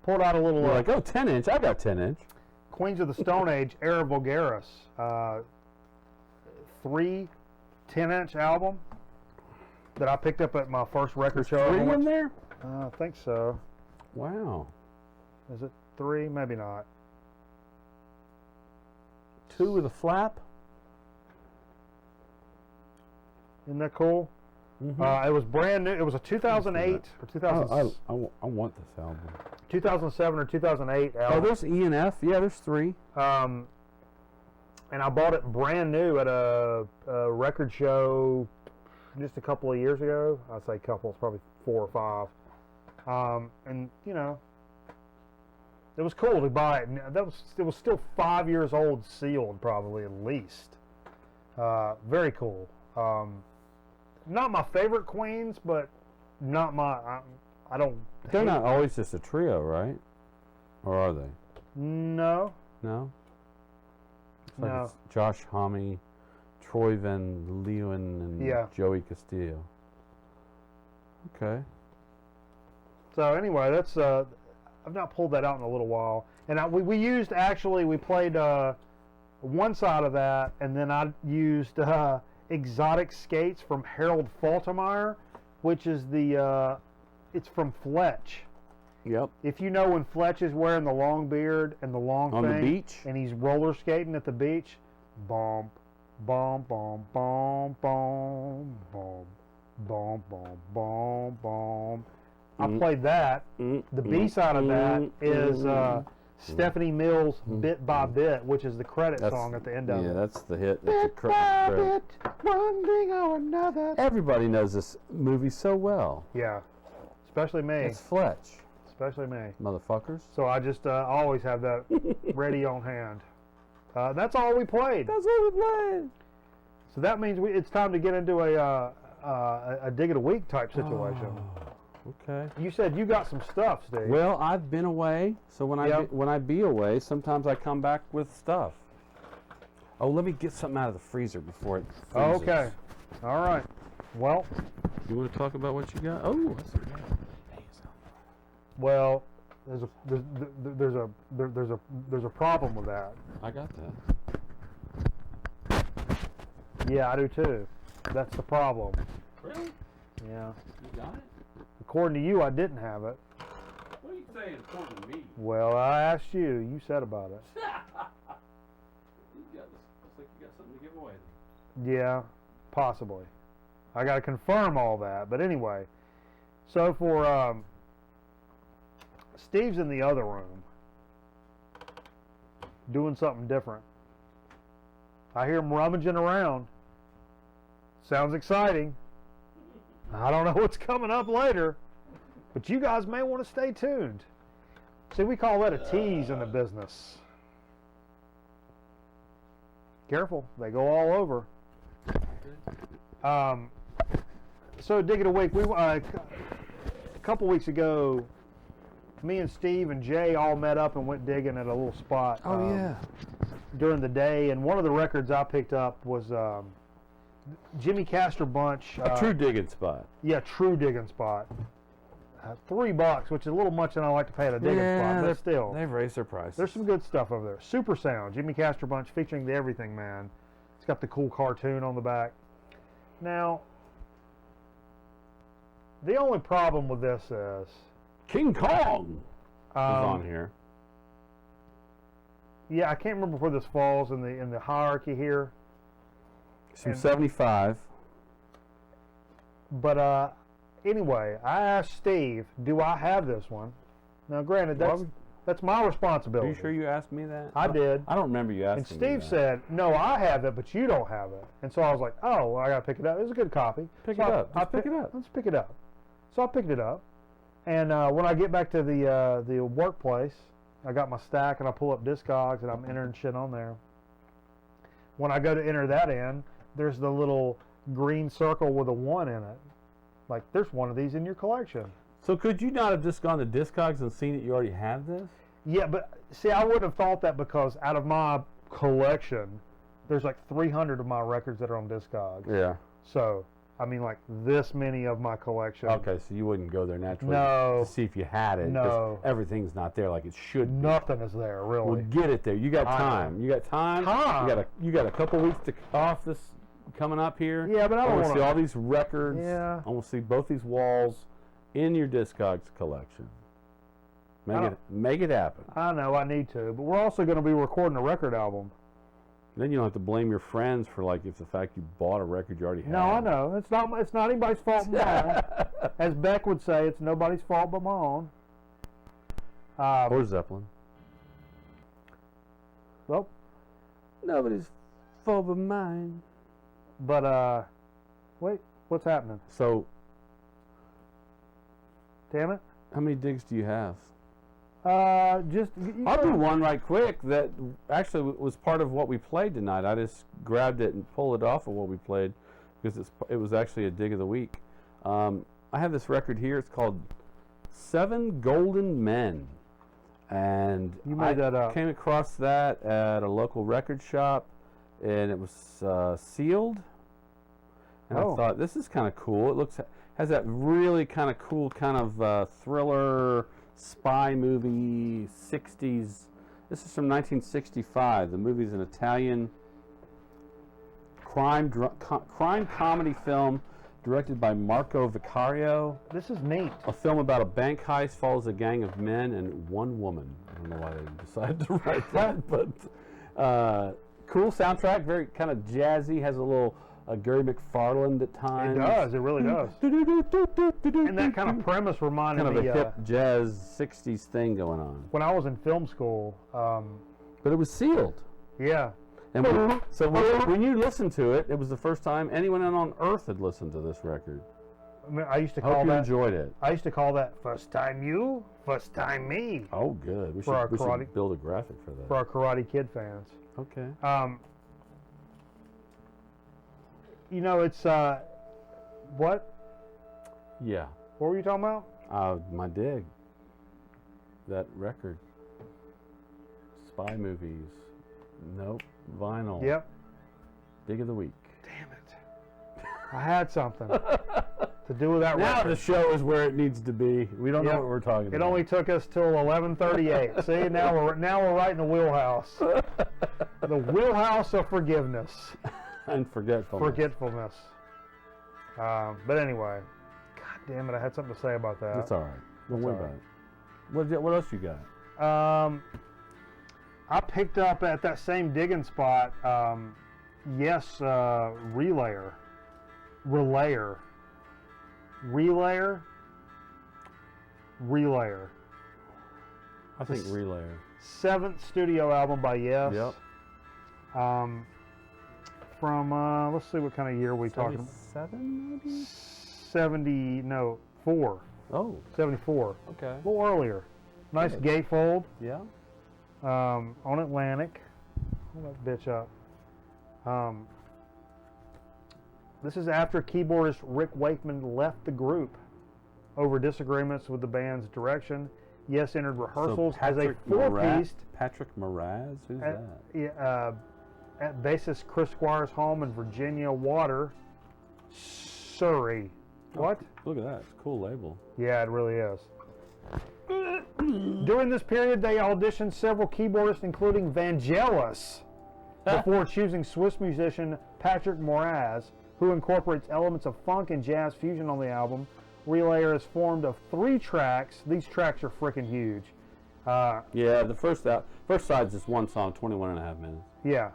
pulled out a little... You're like, oh, 10-inch. I got 10-inch. Queens of the Stone Age, Era Vulgaris. 3 10-inch album that I picked up at my first record show. 3 in there? I think so. Wow. Is it 3? Maybe not. 2 with a flap? Isn't that cool? Mm-hmm. It was brand new. It was a 2008 or 2000. I want this album. 2007 or 2008 album. Oh, there's E and F. Yeah, there's 3. And I bought it brand new at a record show just a couple of years ago. I'd say couple, it's probably 4 or 5. And you know, it was cool to buy it. And it was still 5 years old, sealed probably at least. Very cool. Not my favorite Queens, but not my. I don't. They're not always just a trio, right? Or are they? No. No. It's No. like it's Josh Homme, Troy Van Leeuwen, and Joey Castillo. Okay. So anyway, that's I've not pulled that out in a little while, and we played one side of that, and then I used Exotic Skates from Harold Faltermeyer, which is it's from Fletch. Yep. If you know when Fletch is wearing the long beard and the long on thing, the beach, and he's roller skating at the beach, bomb, bomb, bomb, bomb, bomb, bomb, bomb, bomb, bomb, bomb. I played that. The B side of that is Stephanie Mills' "Bit by Bit," which is the credit song at the end of it. Yeah, that's the hit. That's the credit. One thing or another. Everybody knows this movie so well. Yeah, especially me. It's Fletch. Especially me. Motherfuckers. So I just always have that ready on hand. That's all we played. That's all we played. So that means it's time to get into a dig of the week type situation. Oh, okay. You said you got some stuff, Steve. Well, I've been away, so when I be away, sometimes I come back with stuff. Oh, let me get something out of the freezer before it freezes. Okay. All right. Well, you want to talk about what you got? Oh, that's okay. Well, there's a problem with that. I got that. Yeah, I do too. That's the problem. Really? Yeah. You got it? According to you, I didn't have it. What are you saying according to me? Well, I asked you. You said about it. Looks like you got something to give away. Yeah, possibly. I got to confirm all that. But anyway, so for Steve's in the other room doing something different. I hear him rummaging around. Sounds exciting. I don't know what's coming up later, but you guys may want to stay tuned. See, we call that a tease in the business. Careful, they go all over. So Dig It a Week, a couple weeks ago, me and Steve and Jay all met up and went digging at a little spot. Oh, yeah. During the day, and one of the records I picked up was Jimmy Castor Bunch. A true digging spot. Yeah, true digging spot. $3, which is a little much than I like to pay at a digging spot, but still. They've raised their prices. There's some good stuff over there. Super Sound, Jimmy Castor Bunch featuring the Everything Man. It's got the cool cartoon on the back. Now, the only problem with this is King Kong is on here. Yeah, I can't remember where this falls in the hierarchy here. It's from 75. But anyway, I asked Steve, do I have this one? Now, granted, that's my responsibility. Are you sure you asked me that? I did. I don't remember you asking And Steve me that. said, no, I have it, but you don't have it. And so I was like, oh, well, I got to pick it up. It was a good copy. Pick it up. Just pick it up. Let's pick it up. So I picked it up. And when I get back to the workplace, I got my stack and I pull up Discogs and I'm entering shit on there. When I go to enter that in, there's the little green circle with a 1 in it. Like, there's one of these in your collection. So could you not have just gone to Discogs and seen that you already have this? Yeah, but see, I wouldn't have thought that because out of my collection, there's like 300 of my records that are on Discogs. Yeah. So, I mean, like this many of my collection. Okay, so you wouldn't go there naturally No. to see if you had it. No. Everything's not there like it should be. Nothing is there, really. Well, get it there. You got time. You got time. Time? You got a couple weeks to off this coming up here. Yeah, but I don't want to wanna- see all these records. Yeah. I want to see both these walls in your Discogs collection. Make it happen. I know, I need to. But we're also going to be recording a record album. Then you don't have to blame your friends for if the fact you bought a record you already had. No, I know. It's not anybody's fault but mine. As Beck would say, it's nobody's fault but my own. Or Zeppelin. Well, Nobody's fault but mine. but wait, what's happening? So, Damn it. how many digs do you have? I'll I'll do one right quick that actually was part of what we played tonight. I just grabbed it and pulled it off of what we played because it was actually a dig of the week. I have this record here. It's called 7 Golden Men. And You made that up. Came across that at a local record shop, and it was sealed. And I thought, this is kind of cool. It has that really kind of cool kind of thriller spy movie 60s. This is from 1965. The movie is an Italian crime comedy film directed by Marco Vicario. This is neat. A film about a bank heist follows a gang of men and one woman. I don't know why they decided to write that, but cool soundtrack, very kind of jazzy, has a little Gary McFarland at times. It does. It really does. And that kind of premise reminded kind me of a hip jazz 60s thing going on. when I was in film school. But it was sealed. Yeah. And when you listened to it, it was the first time anyone on earth had listened to this record. I mean, I used to Hope call you that. enjoyed it. I used to call that first time you, first time me Oh, good. We For our karate- should build a graphic for that. for our Karate Kid fans. Okay. You know, it's what? Yeah. What were you talking about? My dig. That record. Spy movies. Nope. Vinyl. Yep. Dig of the week. Damn it! I had something to do with that Now record. the show is where it needs to be. We don't know Yep. what we're talking It about. only took us till 11:38. See, now we're right in the wheelhouse. The wheelhouse of forgiveness, and forgetfulness. forgetfulness. But anyway, Damn it, I had something to say about that. That's all right. Don't worry about it. What else you got? I picked up at that same digging spot, Relayer. I think Relayer. 7th studio album by Yes. Yep. From, let's see what kind of year we talking about. 77 maybe? 4. Oh. 74. Okay. A little earlier. Nice gatefold. Yeah. On Atlantic. Hold that bitch up. This is after keyboardist Rick Wakeman left the group over disagreements with the band's direction. Yes entered rehearsals as a 4-piece. Patrick Moraz? Who's that? Yeah, at bassist Chris Squire's home in Virginia Water, Surrey. What? Look at that. It's a cool label. Yeah, it really is. During this period, they auditioned several keyboardists, including Vangelis, before choosing Swiss musician Patrick Moraz, who incorporates elements of funk and jazz fusion on the album. Relayer is formed of 3 tracks. These tracks are freaking huge. Yeah, the first side's just one song, 21 and a half minutes. Yeah.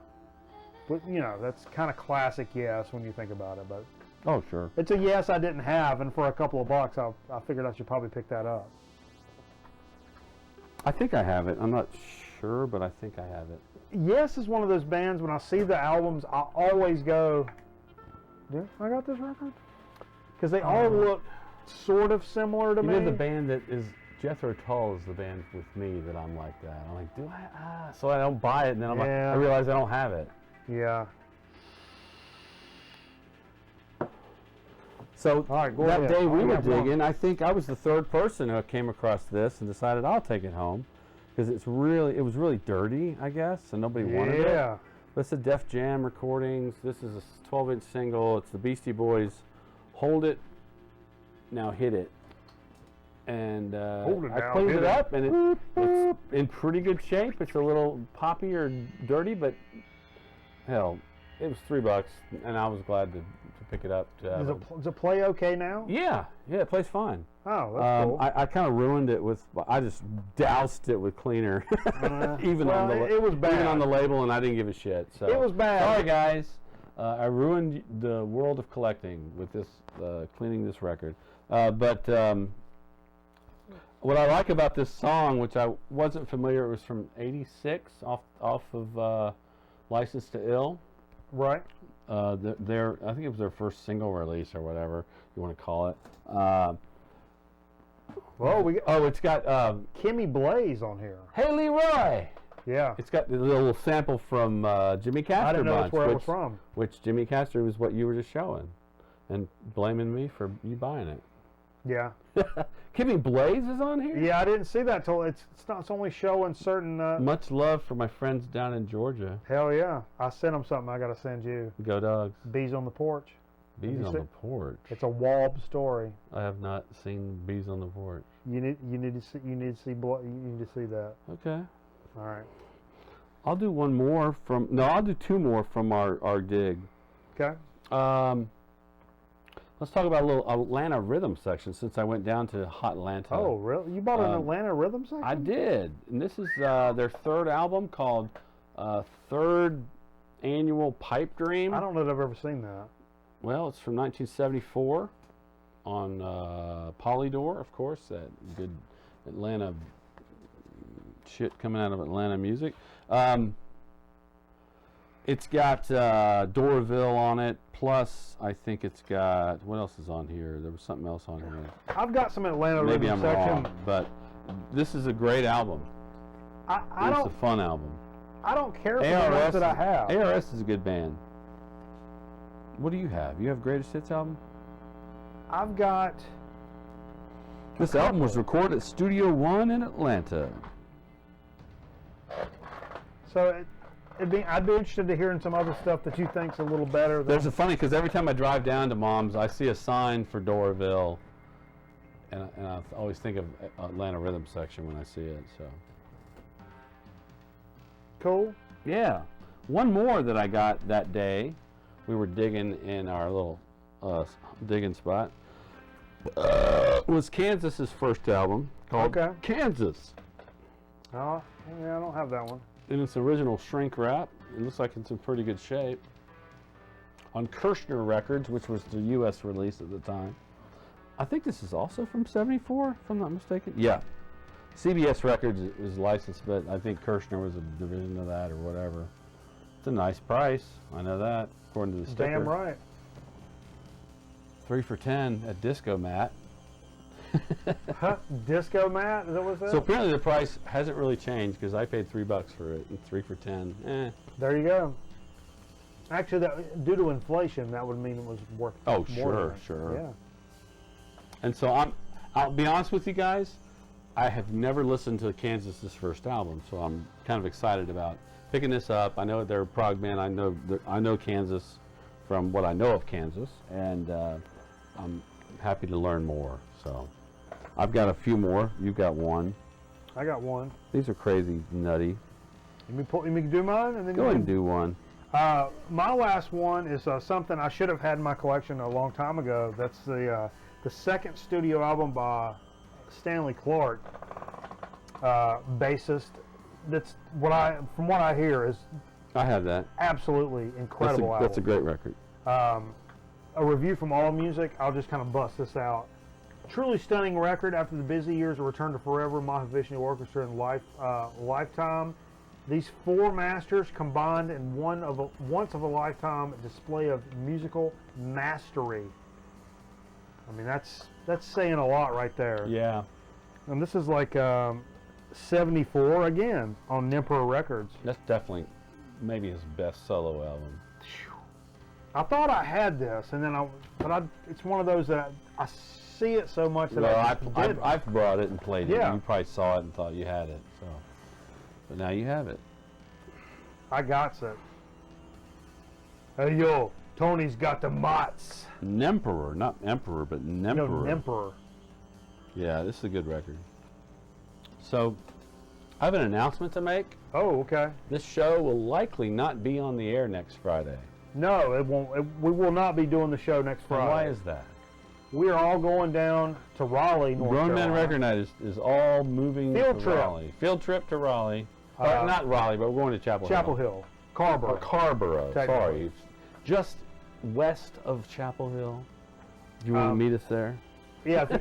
But, you know, that's kind of classic Yes when you think about it. But oh, sure. it's a Yes I didn't have, and for a couple of bucks, I figured I should probably pick that up. I think I have it. I'm not sure, but I think I have it. Yes is one of those bands, when I see the albums, I always go, "Yeah, I got this record?" Because they all look sort of similar to me. You know, the band that is Jethro Tull is the band with me that I'm like that. I'm like, do I? So I don't buy it, and then I realize I don't have it. Yeah. So right, go that ahead. day we I were got one. digging, I think I was the 3rd person who came across this and decided I'll take it home because it was really dirty, I guess, and nobody wanted it. Yeah. But it's a Def Jam recordings. This is a 12-inch single. It's the Beastie Boys. Hold It, Now Hit It. And I cleaned it up, and it's in pretty good shape. It's a little poppy or dirty, but hell, it was $3, and I was glad to pick it up. Does it play okay now? Yeah, it plays fine. Oh, that's cool. I kind of ruined it with. I just doused it with cleaner, even on the label, and I didn't give a shit. So it was bad. Sorry, guys. I ruined the world of collecting with this cleaning this record. But what I like about this song, which I wasn't familiar, it was from '86, off of License to Ill. Right. I think it was their first single release or whatever you want to call it. It's got Kimmy Blaze on here. Hey Leroy. Yeah. It's got the little sample from Jimmy Castor. I didn't know Bunch, that's where it was from. Which Jimmy Castor was what you were just showing, and blaming me for you buying it. Yeah. Kimmy Blaze is on here. Yeah, I didn't see that till it's only showing certain. Much love for my friends down in Georgia. Hell yeah! I sent them something. I gotta send you. Go Dogs. Bees on the Porch. Bees on the Porch. It's a Walb story. I have not seen Bees on the Porch. You need to see that. Okay. All right. I'll do one more from. No, I'll do 2 more from our dig. Okay. Let's talk about a little Atlanta rhythm section since I went down to Hot Atlanta. Oh, really? You bought an Atlanta rhythm section? I did. And this is their 3rd album called 3rd Annual Pipe Dream. I don't know that I've ever seen that. Well, it's from 1974 on Polydor, of course, that good Atlanta shit coming out of Atlanta music. It's got Doraville on it, plus I think it's got, what else is on here? There was something else on here. I've got some Atlanta Maybe rhythm I'm section. wrong, but this is a great album. It's a fun album. I don't care for the ones that I have. ARS is a good band. What do you have? You have Greatest Hits album? I've got... This album was recorded at Studio One in Atlanta. So I'd be interested to hearing some other stuff that you think's a little better. There's a funny, because every time I drive down to Mom's, I see a sign for Doraville, and I always think of Atlanta Rhythm section when I see it. So cool. Yeah. One more that I got that day. We were digging in our little digging spot. was Kansas's first album called Kansas. Oh, yeah, I don't have that one. In its original shrink wrap, it looks like it's in pretty good shape. On Kirshner Records, which was the U.S. release at the time. I think this is also from '74, if I'm not mistaken. Yeah. CBS Records is licensed, but I think Kirshner was a division of that or whatever. It's a nice price. I know that, according to the sticker. Damn right. 3 for $10 at Disco Mat. Huh? Disco Mat? Is that what it says? So apparently the price hasn't really changed because I paid $3 for it, and 3 for $10. There you go. Actually, due to inflation, that would mean it was worth more. Oh, sure. Yeah. And so I'll be honest with you guys, I have never listened to Kansas's first album, so I'm kind of excited about picking this up. I know they're a prog band. I know Kansas from what I know of Kansas, and I'm happy to learn more. So I've got a few more. You've got one. I got one. These are crazy nutty. You can do mine, and then go ahead and do one. My last one is something I should have had in my collection a long time ago. That's the second studio album by Stanley Clarke, bassist. That's from what I hear, is I have that. Absolutely incredible album. That's a great record. A review from All Music. I'll just kind of bust this out. Truly stunning record after the busy years of Return to Forever, Mahavishnu Orchestra, and Lifetime. These four masters combined in once of a lifetime display of musical mastery. I mean, that's saying a lot right there. Yeah. And this is like 74 again on Emperor Records. That's definitely maybe his best solo album. I thought I had this, and then it's one of those that I see it so much that I've brought it and played it. Yeah. You probably saw it and thought you had it. So, but now you have it. I got it. Hey yo, Tony's got the mots. Nemperor, not Emperor, but Nemperor. No, Nemperor. Yeah, this is a good record. So, I have an announcement to make. Oh, okay. This show will likely not be on the air next Friday. No, it won't. We will not be doing the show next Friday. And why is that? We are all going down to Raleigh, North Carolina. Grown Man Record Night is all moving to Raleigh. Field trip to Raleigh. Not Raleigh, but we're going to Chapel Hill. Chapel Hill. Carborough. Carborough, sorry. Just west of Chapel Hill. You want to meet us there? Yeah.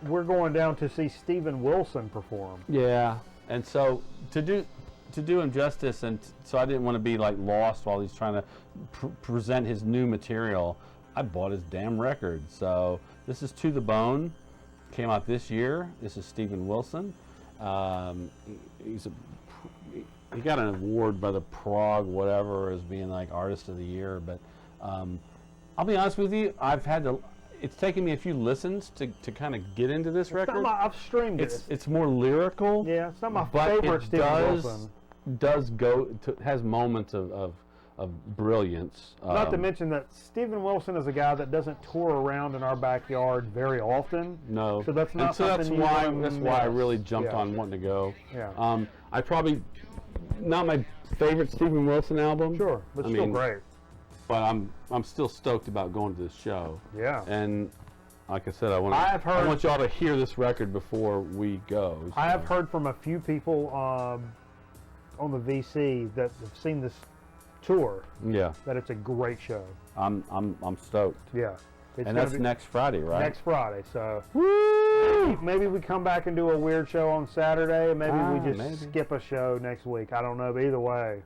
We're going down to see Stephen Wilson perform. Yeah, and so to do him justice, and so I didn't want to be like lost while he's trying to present his new material. I bought his damn record. So this is To the Bone. Came out this year. This is Stephen Wilson. He got an award by the Prague whatever as being like Artist of the Year. But I'll be honest with you, it's taken me a few listens to kind of get into this record. I've streamed it. It's more lyrical. Yeah, it's not my favorite Stephen Wilson. Has moments of brilliance. Not to mention that Stephen Wilson is a guy that doesn't tour around in our backyard very often. No. So that's not something that's why I really jumped on wanting to go. Yeah. I probably not my favorite Stephen Wilson album. Sure, but still great. But I'm still stoked about going to this show. Yeah. And like I said, I want y'all to hear this record before we go. So. I have heard from a few people on the VC that have seen this tour. Yeah. That it's a great show. I'm stoked. Yeah. And that's next Friday, right? Next Friday. So woo! Maybe we come back and do a weird show on Saturday, and maybe we just skip a show next week. I don't know, but either way,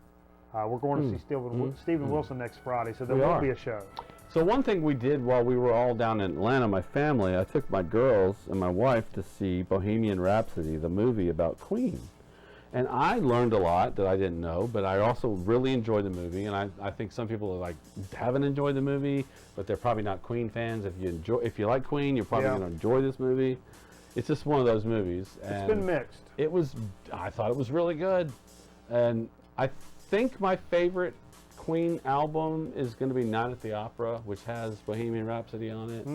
we're going to see Stephen Wilson next Friday, so there won't be a show. So one thing we did while we were all down in Atlanta, my family, I took my girls and my wife to see Bohemian Rhapsody, the movie about Queen. And I learned a lot that I didn't know, but I also really enjoyed the movie. And I think some people haven't enjoyed the movie, but they're probably not Queen fans. If you like Queen, you're probably going to enjoy this movie. It's just one of those movies. And it's been mixed. I thought it was really good. And I think my favorite Queen album is going to be Night at the Opera, which has Bohemian Rhapsody on it.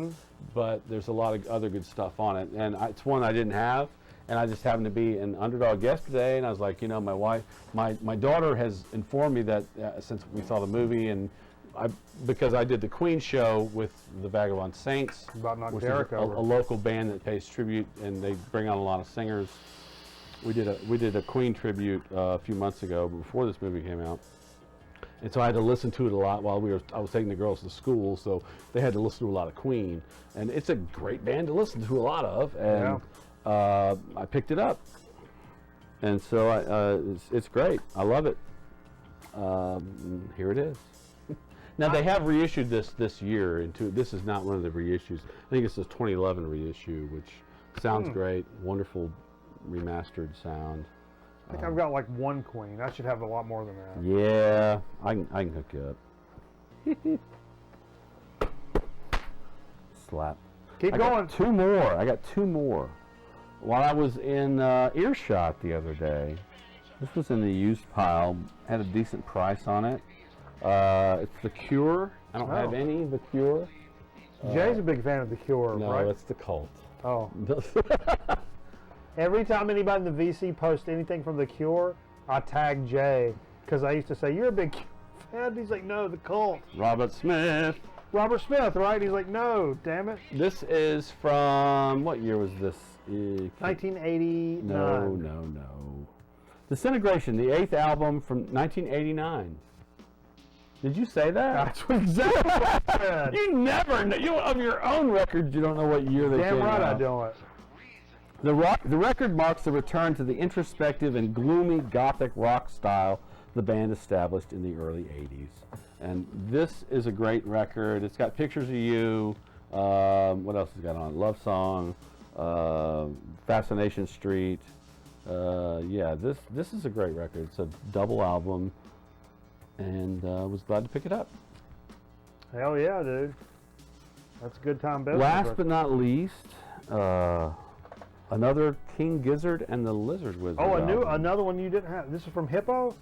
But there's a lot of other good stuff on it. And it's one I didn't have. And I just happened to be an underdog yesterday, and I was like, my daughter has informed me that since we saw the movie, and because I did the Queen show with the Vagabond Saints, which is a local band that pays tribute, and they bring on a lot of singers. We did a Queen tribute a few months ago before this movie came out, and so I had to listen to it a lot while I was taking the girls to school, so they had to listen to a lot of Queen, and it's a great band to listen to a lot of, and I picked it up, and so it's great. I love it. Here it is. Now they have reissued this year. This is not one of the reissues. I think it's this 2011 reissue, which sounds great. Wonderful remastered sound. I think I've got like one Queen. I should have a lot more than that. Yeah, I can hook you up. Slap. Keep going. I got two more. While I was in earshot the other day, this was in the used pile. Had a decent price on it. It's The Cure. I don't have any The Cure. Jay's a big fan of The Cure, right? No, it's The Cult. Oh. Every time anybody in the VC posts anything from The Cure, I tag Jay, because I used to say, "You're a big Cure fan." He's like, "No, The Cult." Robert Smith, right? He's like, "No, damn it." This is from, what year was this? 1989. No. Disintegration, the 8th album from 1989. Did you say that? That's exactly what I said. You never know. Of your own records, you don't know what year they came out. Damn right I don't. The record marks the return to the introspective and gloomy gothic rock style the band established in the early 80s. And this is a great record. It's got pictures of you. What else has it got on? Love Song, Fascination Street. Yeah, this is a great record. It's a double album, and was glad to pick it up. Hell yeah, dude. That's a good time business. Last but not least, another King Gizzard and the Lizard Wizard. Oh, another one you didn't have. This is from Hippo?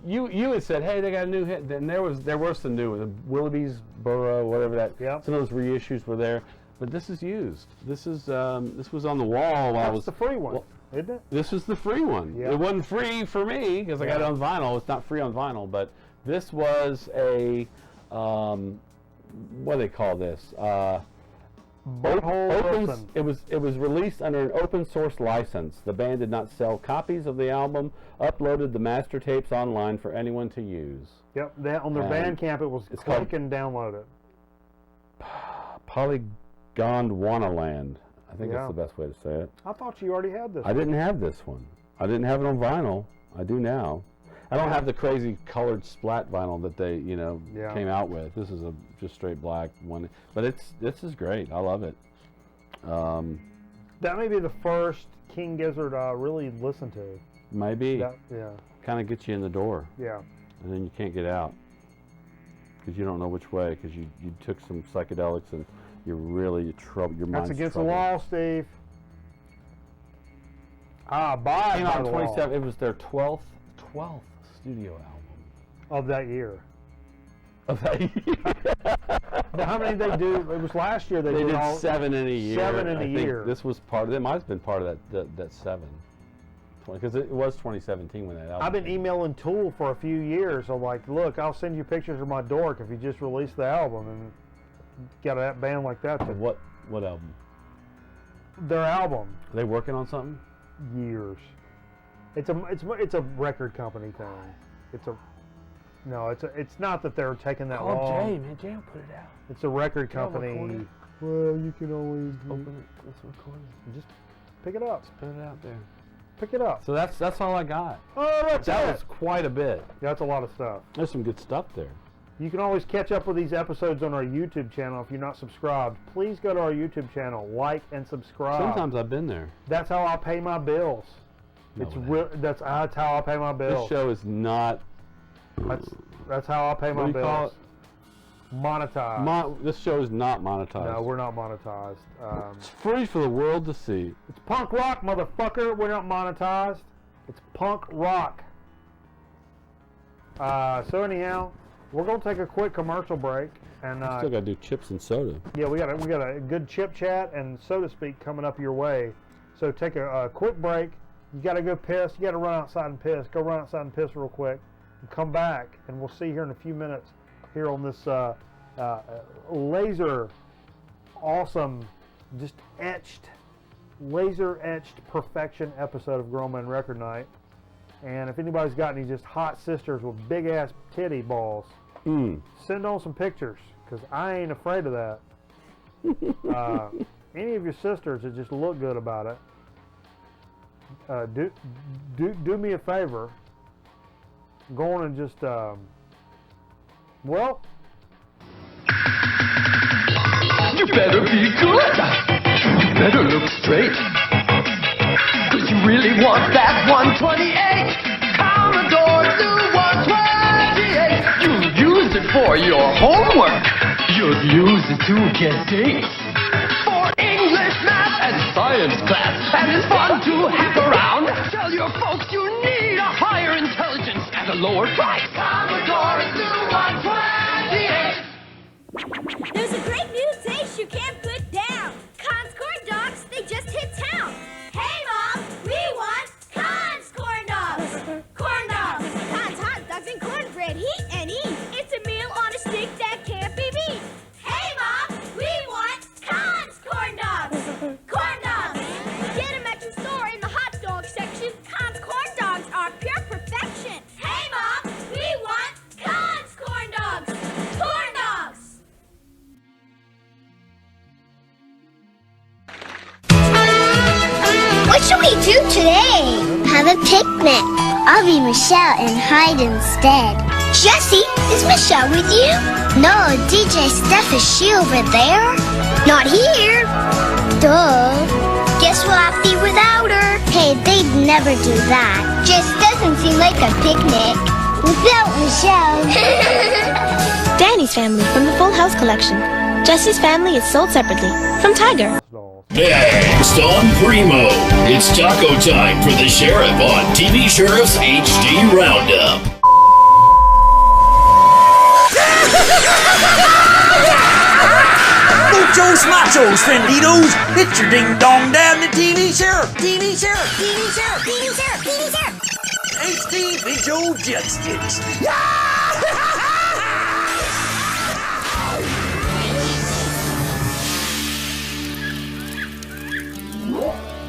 You had said, hey, they got a new hit. Then there were some new ones. Willoughby's Burrow, whatever that. Yep. Some of those reissues were there, but this is used. This was on the wall while I was. That's the free one, isn't it? This is the free one. Yep. It wasn't free for me because I got it on vinyl. It's not free on vinyl, but this was a what do they call this? It was released under an open source license. The band did not sell copies of the album, uploaded the master tapes online for anyone to use. Yep, on their Bandcamp it was click and download it. Polygon Wanaland. I think that's the best way to say it. I thought you already had this I didn't have this one. I didn't have it on vinyl. I do now. I don't have the crazy colored splat vinyl that they, came out with. This is a just straight black one, but this is great. I love it. That may be the first King Gizzard I really listened to. Maybe. Yeah. Kind of gets you in the door. Yeah. And then you can't get out because you don't know which way because you took some psychedelics and you're really troubled. Your mind's That's against troubled. the wall, Steve. Bye. Came out in 27. It was their 12th studio album of that year. Now, how many did they do? It was last year. They did 7 in a year. 7 in a year. This was part of. It might have been part of that 7. Because it was 2017 when that album. I've been emailing Tool for a few years. I'm like, look, I'll send you pictures of my dork if you just release the album, and got a band like that. What album? Their album. Are they working on something? Years. It's a record company thing. It's not that they're taking that long. Jay, man, Jay will put it out. It's a record company. Well, you can always open it. Let's record it. Just pick it up. Just put it out there. Pick it up. So that's all I got. Oh, that was quite a bit. That's a lot of stuff. There's some good stuff there. You can always catch up with these episodes on our YouTube channel if you're not subscribed. Please go to our YouTube channel, like and subscribe. Sometimes I've been there. That's how I pay my bills. That's how I pay my bills. This show is not. That's how I pay my bills. What do you call it? Monetized. This show is not monetized. No, we're not monetized. It's free for the world to see. It's punk rock, motherfucker. We're not monetized. It's punk rock. So anyhow, we're gonna take a quick commercial break, and still gotta do chips and soda. Yeah, we got a good chip chat and soda speak coming up your way. So take a quick break. You gotta go piss. You gotta run outside and piss. Go run outside and piss real quick, and come back, and we'll see you here in a few minutes. here on this laser awesome, just laser etched perfection episode of Grown Man Record Night. And if anybody's got any just hot sisters with big ass titty balls, send on some pictures, because I ain't afraid of that. Any of your sisters that just look good about it, do me a favor. Go on and just, well. You better be good. You better look straight. Cause you really want that 128 Commodore New 128. You'll use it for your homework. You'll use it to get A's for English, math, and science class. And it's fun to hack around. Tell your folks you need a higher intelligence at a lower price. Commodore New 128. There's a great new taste you can't put down. Conn's corn dogs, they just hit town. Hey, Mom, we want Conn's corn dogs. Corn dogs. Conn's hot dogs and cornbread, heat and eat. It's a meal on a stick that can't be beat. Hey, Mom, we want Conn's corn dogs. Corn dogs. Get them at your store in the hot dog section. Conn's corn dogs are pure perfection. Hey, Mom, we want Conn's corn dogs. Corn dogs. What should we do today? Have a picnic. I'll be Michelle and hide instead. Jesse, is Michelle with you? No, DJ Steph, is she over there? Not here. Duh. Guess we'll have to eat without her. Hey, they'd never do that. Just doesn't seem like a picnic without Michelle. Danny's Family from the Full House collection. Jesse's Family is sold separately from Tiger. Next on Primo, it's taco time for the Sheriff on TV Sheriff's HD Roundup. Muchos machos, frienditos. It's your ding dong down to TV Sheriff. TV Sheriff. TV Sheriff. TV Sheriff. TV Sheriff. HD Visual Jet Sticks.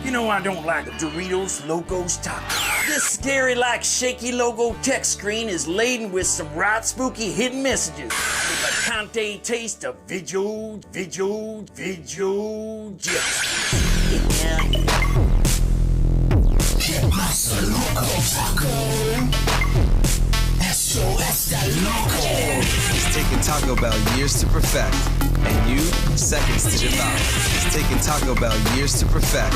You know I don't like Doritos Locos Taco. This scary like shaky logo text screen is laden with some right spooky hidden messages. With a Conte taste of visual jet. Yeah. It's taken Taco Bell years to perfect, and you seconds to devour. It's taken Taco Bell years to perfect,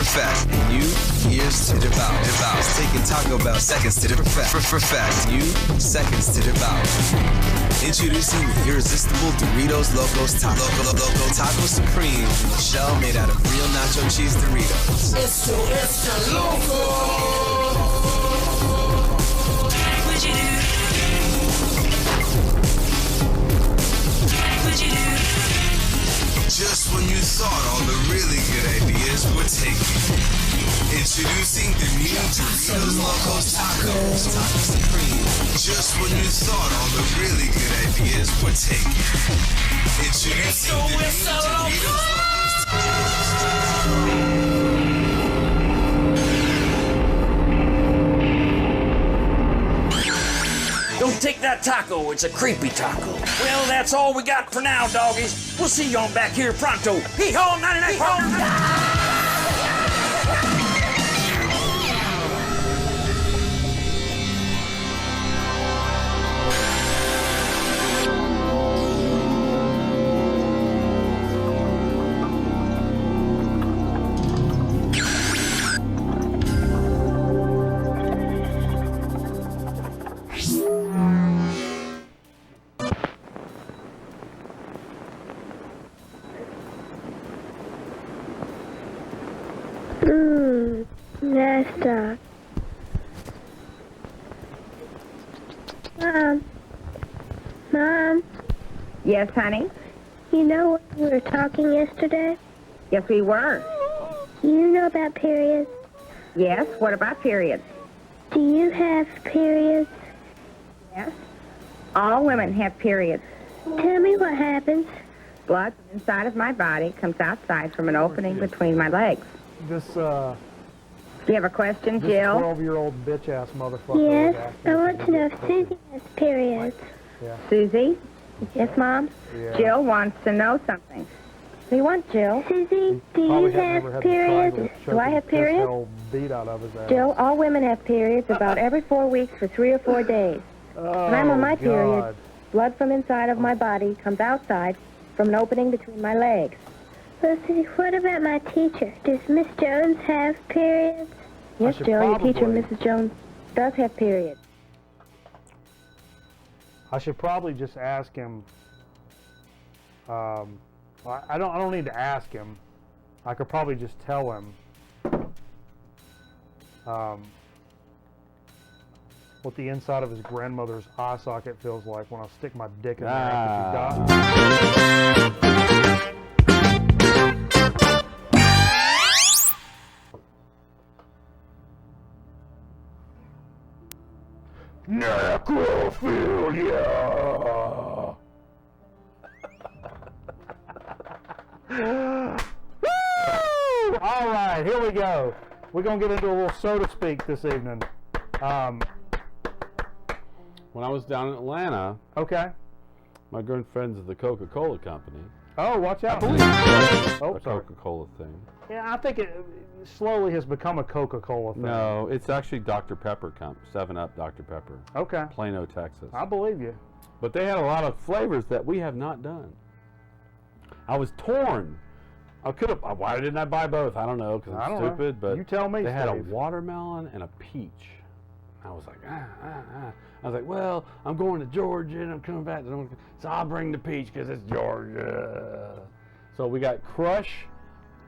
and you years to devour. It's taken Taco Bell seconds to perfect, you seconds to devour. Introducing the irresistible Doritos Locos Taco. Loco Taco Supreme, a shell made out of real nacho cheese Doritos. Extra loco. Would you do? Just when you thought all the really good ideas were taken. Introducing the new Doritos Locos Tacos. Taco Supreme. Just when you thought all the really good ideas were taken. Introducing the new Doritos Locos Tacos. Don't take that taco, it's a creepy taco. Well, that's all we got for now, doggies. We'll see you on back here pronto. Hee-haw, 99. Nesta. Mom. Yes, honey? You know we were talking yesterday? Yes, we were. You know about periods? Yes, what about periods? Do you have periods? Yes. All women have periods. Tell me what happens. Blood from inside of my body comes outside from an opening between my legs. This, Do you have a question, this Jill? 12-year-old bitch-ass motherfucker. Yes, was asking I if want he to know could if get Susie has periods. Yeah. Susie? Yes, Mom? Yeah. Jill wants to know something. What do you want, Jill? Susie, do you Probably had have never had the periods? triangle Do I choking have piss periods? hell beat out of his ass. Jill, all women have periods about every 4 weeks for 3 or 4 days. Oh, When I'm on my God. period, blood from inside of my body comes outside from an opening between my legs. Well, Susie, what about my teacher? Does Miss Jones have periods? Yes, should Jill, your teacher, probably- Mrs. Jones, does have periods. I should probably just ask him. I don't need to ask him. I could probably just tell him what the inside of his grandmother's eye socket feels like when I stick my dick in there after she died. Necrophilia! Woo! All right, here we go. We're going to get into a little soda speak this evening. When I was down in Atlanta, Okay. my good friends at the Coca-Cola Company, Oh, watch out. a Oh, sorry. Coca-Cola thing. Yeah, I think it slowly has become a Coca-Cola thing. No, it's actually Dr. Pepper 7-Up Dr. Pepper, Okay. Plano, Texas. I believe you. But they had a lot of flavors that we have not done. I was torn. I could have. Why didn't I buy both? I don't know because I I'm don't know. stupid. But You tell me, They had a Steve. watermelon and a peach. I was like, I was like, well, I'm going to Georgia and I'm coming back to North, so I'll bring the peach because it's Georgia. So we got Crush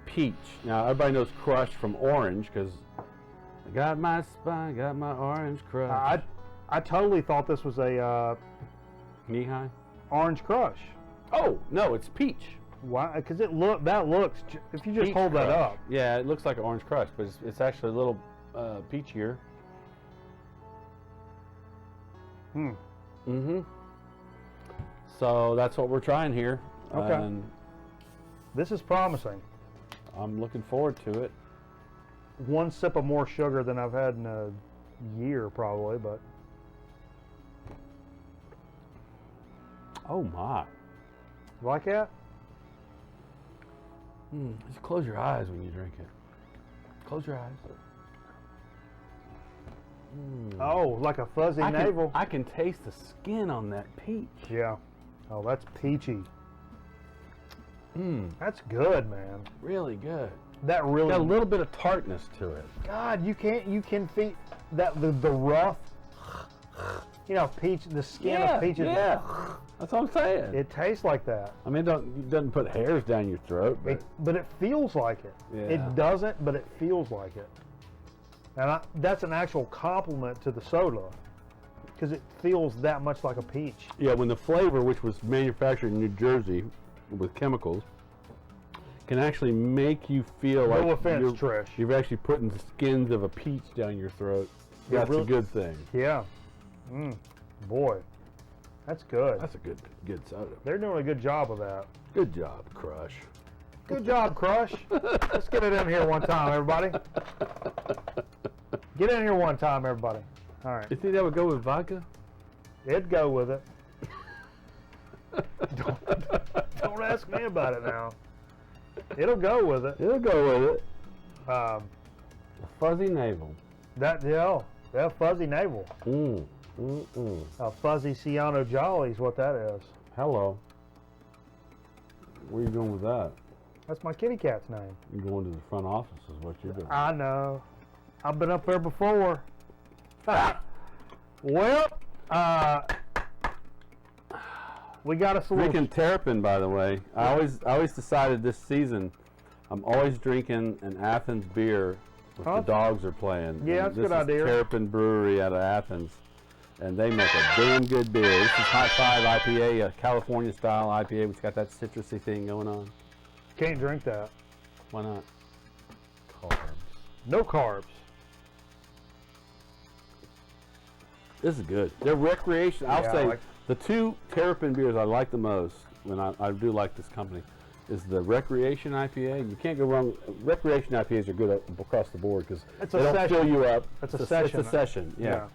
Peach. Now everybody knows Crush from Orange because I got my spine, got my Orange Crush. I totally thought this was a Knee-high? Orange Crush. Oh no, it's peach. Why? Because if you just Peach hold that Crush. up. Yeah, it looks like an Orange Crush, but it's actually a little peachier. Mm-hmm. So that's what we're trying here. Okay. And This is promising. I'm looking forward to it. One sip of more sugar than I've had in a year, probably, but Oh my. you like that? Just close your eyes when you drink it. Close your eyes. Oh, like a fuzzy navel. I can taste the skin on that peach. Yeah. Oh, that's peachy. That's good, man. Really good. That really Got a little bit of tartness to it. God, you can feel that the rough, peach, the skin of peaches. Yeah. That's what I'm saying. It tastes like that. I mean, it doesn't put hairs down your throat, but But it feels like it. Yeah. It doesn't, but it feels like it. And that's an actual compliment to the soda, because it feels that much like a peach. yeah, when the flavor, which was manufactured in New Jersey with chemicals, can actually make you feel like No offense, Trish. you've actually putting the skins of a peach down your throat. Yeah, That's really- a good thing. Yeah. Boy, that's good. That's a good soda. They're doing a good job of that. Good job, Crush. Good job, Crush. Let's get it in here one time, everybody. Get in here one time, everybody. All right. You think that would go with vodka? It'd go with it. Don't ask me about it now. It'll go with it. It'll go with it. A fuzzy navel. That fuzzy navel. A fuzzy Ciano Jolly is what that is. Hello. Where are you going with that? That's my kitty cat's name. You're going to the front office is what you're doing. I know. I've been up there before. Well, we got us a little. Drinking Terrapin, by the way. I always decided this season, I'm always drinking an Athens beer if the dogs are playing. Yeah, And that's a good idea. This is Terrapin Brewery out of Athens, and they make a damn good beer. This is High Five IPA, a California style IPA, which got that citrusy thing going on. Can't drink that. Why not? Carbs. No carbs. This is good. They're recreation. I'll Yeah, say like- The two Terrapin beers I like the most, and I do like this company, is the Recreation IPA. You can't go wrong. Recreation IPAs are good across the board because they don't fill you up. It's a session. It's a session, yeah.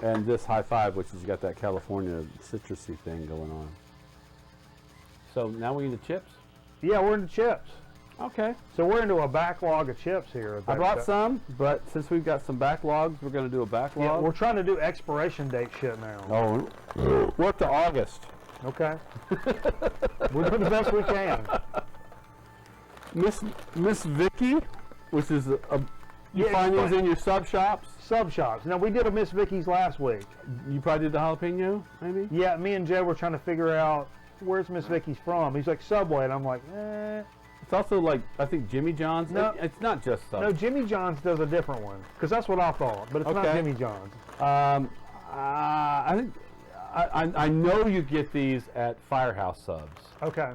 And this High Five, which has got that California citrusy thing going on. So now we into chips? Yeah, we're into chips. Okay. So we're into a backlog of chips here. I brought some, but since we've got some backlogs, we're going to do a backlog. Yeah, we're trying to do expiration date shit now. Oh, we're up to August. Okay. We're doing the best we can. Miss Vicky, which is you find these in your sub shops? Sub shops. Now, we did a Miss Vicky's last week. You probably did the jalapeno, maybe? Yeah, me and Joe were trying to figure out where's Miss Vicky's from. He's like, Subway, and I'm like, eh. It's also like, I think Jimmy John's. No, it's not just Subway. No, Jimmy John's does a different one, because that's what I thought, but it's not Jimmy John's. I think, I know you get these at Firehouse Subs. Okay.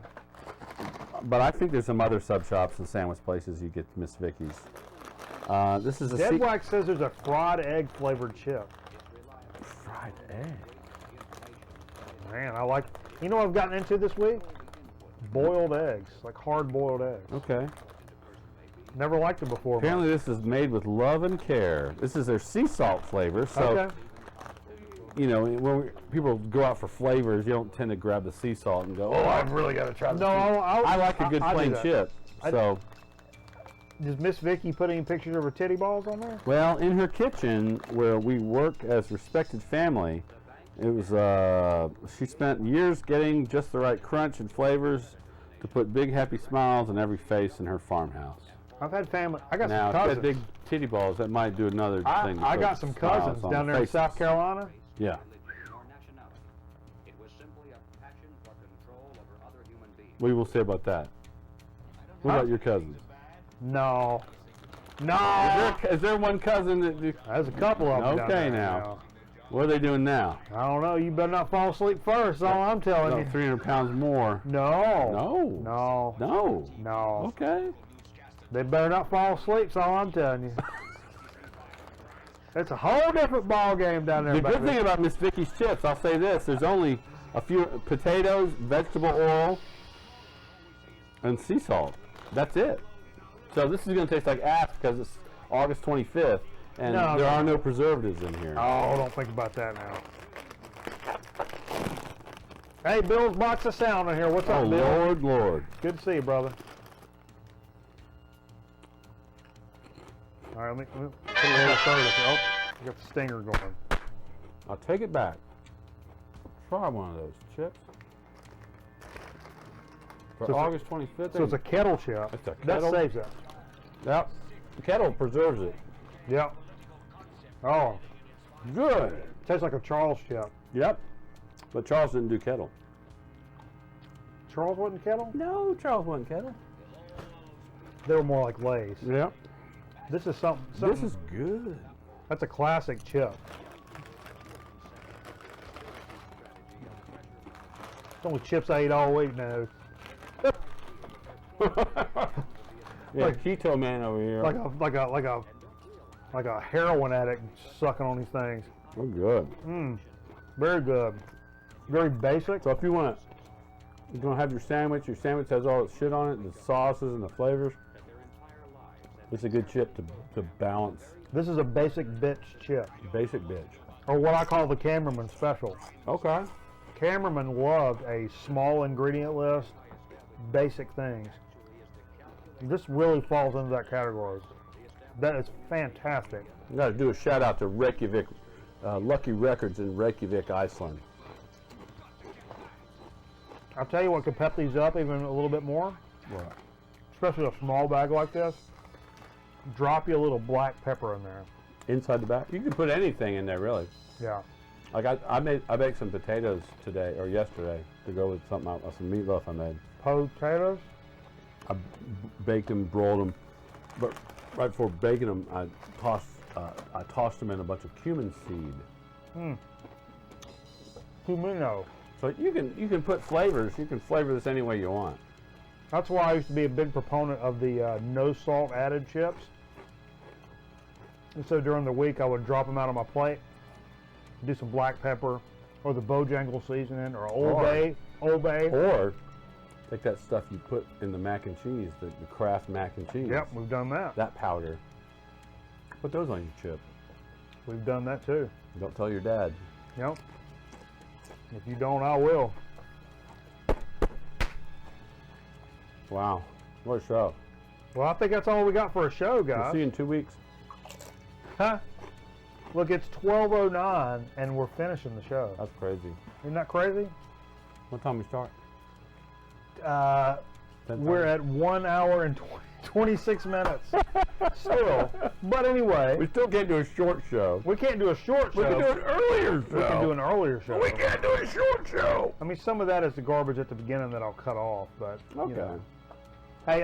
But I think there's some other sub shops and sandwich places you get Miss Vicky's. This is a Dead Wax says there's a fried egg flavored chip. Fried egg? Man, I like, you know what I've gotten into this week? Boiled eggs, like hard boiled eggs. Okay. Never liked it before. Apparently this is made with love and care. This is their sea salt flavor. So, you know, when people go out for flavors, you don't tend to grab the sea salt and go, oh, I've really got to try this. No, I like a good plain chip. So, does Miss Vicky put any pictures of her titty balls on there? Well, in her kitchen, where we work as respected family, it was, she spent years getting just the right crunch and flavors to put big happy smiles on every face in her farmhouse. I've had family, I got now, some cousins. Now, big titty balls, that might do another thing. I got some cousins down there in South Carolina. Yeah. What do you will say about that? What about your cousins? No. No! Is there one cousin that... There's a couple of them. Okay, now. What are they doing now? I don't know. You better not fall asleep first. That's all I'm telling you. 300 pounds more. No. No. No. No. No. Okay. They better not fall asleep. That's all I'm telling you. It's a whole different ball game down there. The good thing about Miss Vicky's chips, I'll say this: there's only a few potatoes, vegetable oil, and sea salt. That's it. So this is going to taste like ass because it's August 25th, and there are no preservatives in here. Oh, don't think about that now. Hey, Bill's Box of Sound in here. What's up, Bill? Oh, Lord. Good to see you, brother. All right, let me put a little third up there. Oh, I got the stinger going. I'll take it back. Try one of those chips. For August 25th. So it's a kettle chip. It's a kettle. That saves it. Yep. The kettle preserves it. Yep. Oh. Good. Tastes like a Charles chip. Yep. But Charles didn't do kettle. Charles wasn't kettle? No, Charles wasn't kettle. They were more like Lay's. Yep. This is something. This is good. That's a classic chip. It's only chips I eat all week now. Yeah, like, keto man over here. Like a heroin addict sucking on these things. Oh, good. Very good. Very basic. So if you're gonna have your sandwich has all the shit on it, the sauces and the flavors. It's a good chip to balance. This is a basic bitch chip. Basic bitch. Or what I call the cameraman special. Okay. Cameraman loved a small ingredient list, basic things. This really falls into that category. That is fantastic. You got to do a shout out to Reykjavik, Lucky Records in Reykjavik, Iceland. I'll tell you what could pep these up even a little bit more. What? Especially a small bag like this. Drop you a little black pepper in there. Inside the bag? You can put anything in there, really. Yeah. Like I baked some potatoes today or yesterday to go with some meatloaf I made. Potatoes? I baked them, broiled them, but right before baking them, I tossed them in a bunch of cumin seed. Cumino. So you can put flavors. You can flavor this any way you want. That's why I used to be a big proponent of the no salt added chips. And so during the week, I would drop them out on my plate, do some black pepper, or the Bojangle seasoning, or Old Bay. Or take that stuff you put in the mac and cheese, the Kraft mac and cheese. Yep, we've done that. That powder. Put those on your chip. We've done that too. Don't tell your dad. Yep. If you don't, I will. Wow, what a show. Well, I think that's all we got for a show, guys. We'll see you in 2 weeks. Huh? Look, it's 12:09 and we're finishing the show. That's crazy. Isn't that crazy? What time we start? We're at 1 hour and 26 minutes. Still. But anyway. We still can't do a short show. We can't do a short show. We can do an earlier show. We can do an earlier show. We can't do a short show. I mean, some of that is the garbage at the beginning that I'll cut off, but okay. You know. Hey,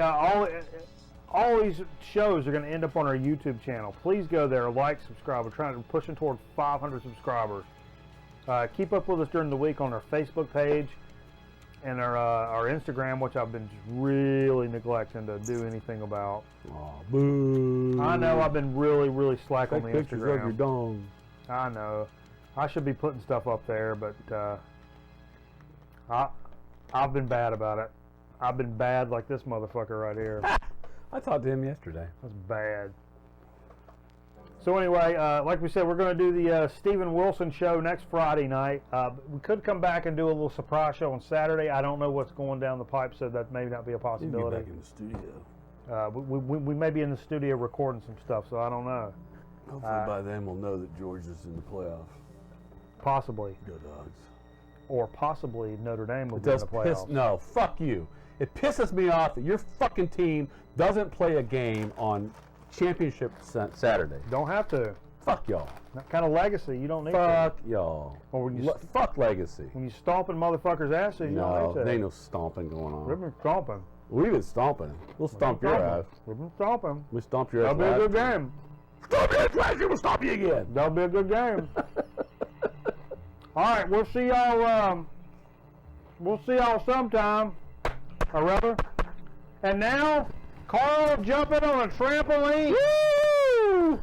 all these shows are going to end up on our YouTube channel. Please go there, like, subscribe. We're trying to pushing toward 500 subscribers. Keep up with us during the week on our Facebook page and our Instagram, which I've been just really neglecting to do anything about. Oh, boo. I know I've been really slack on the pictures Instagram. of your dong. I know. I should be putting stuff up there, but I've been bad about it. I've been bad like this motherfucker right here. I talked to him yesterday. That's bad. So anyway, like we said, we're going to do the Steven Wilson show next Friday night. We could come back and do a little surprise show on Saturday. I don't know what's going down the pipe, so that may not be a possibility. We'll be back in the studio. We may be in the studio recording some stuff, so I don't know. Hopefully by then we'll know that George is in the playoffs. Possibly. Go Dogs. Or possibly Notre Dame will be in the playoffs. No, fuck you. It pisses me off that your fucking team doesn't play a game on championship Saturday. Don't have to. Fuck y'all. That kind of legacy, you don't need Fuck y'all. Or when you fuck legacy. When you stomping motherfuckers' asses, you don't need to. There ain't no stomping going on. We've been stomping. We've been stomping. We'll stomp your ass. We've been stomping. We stomped your ass. That'll be a good game. Stomp your ass last year, we'll stomp you again. That'll be a good game. All right, we'll see y'all. We'll see y'all sometime, or rather. And now, Carl jumping on a trampoline. Woo!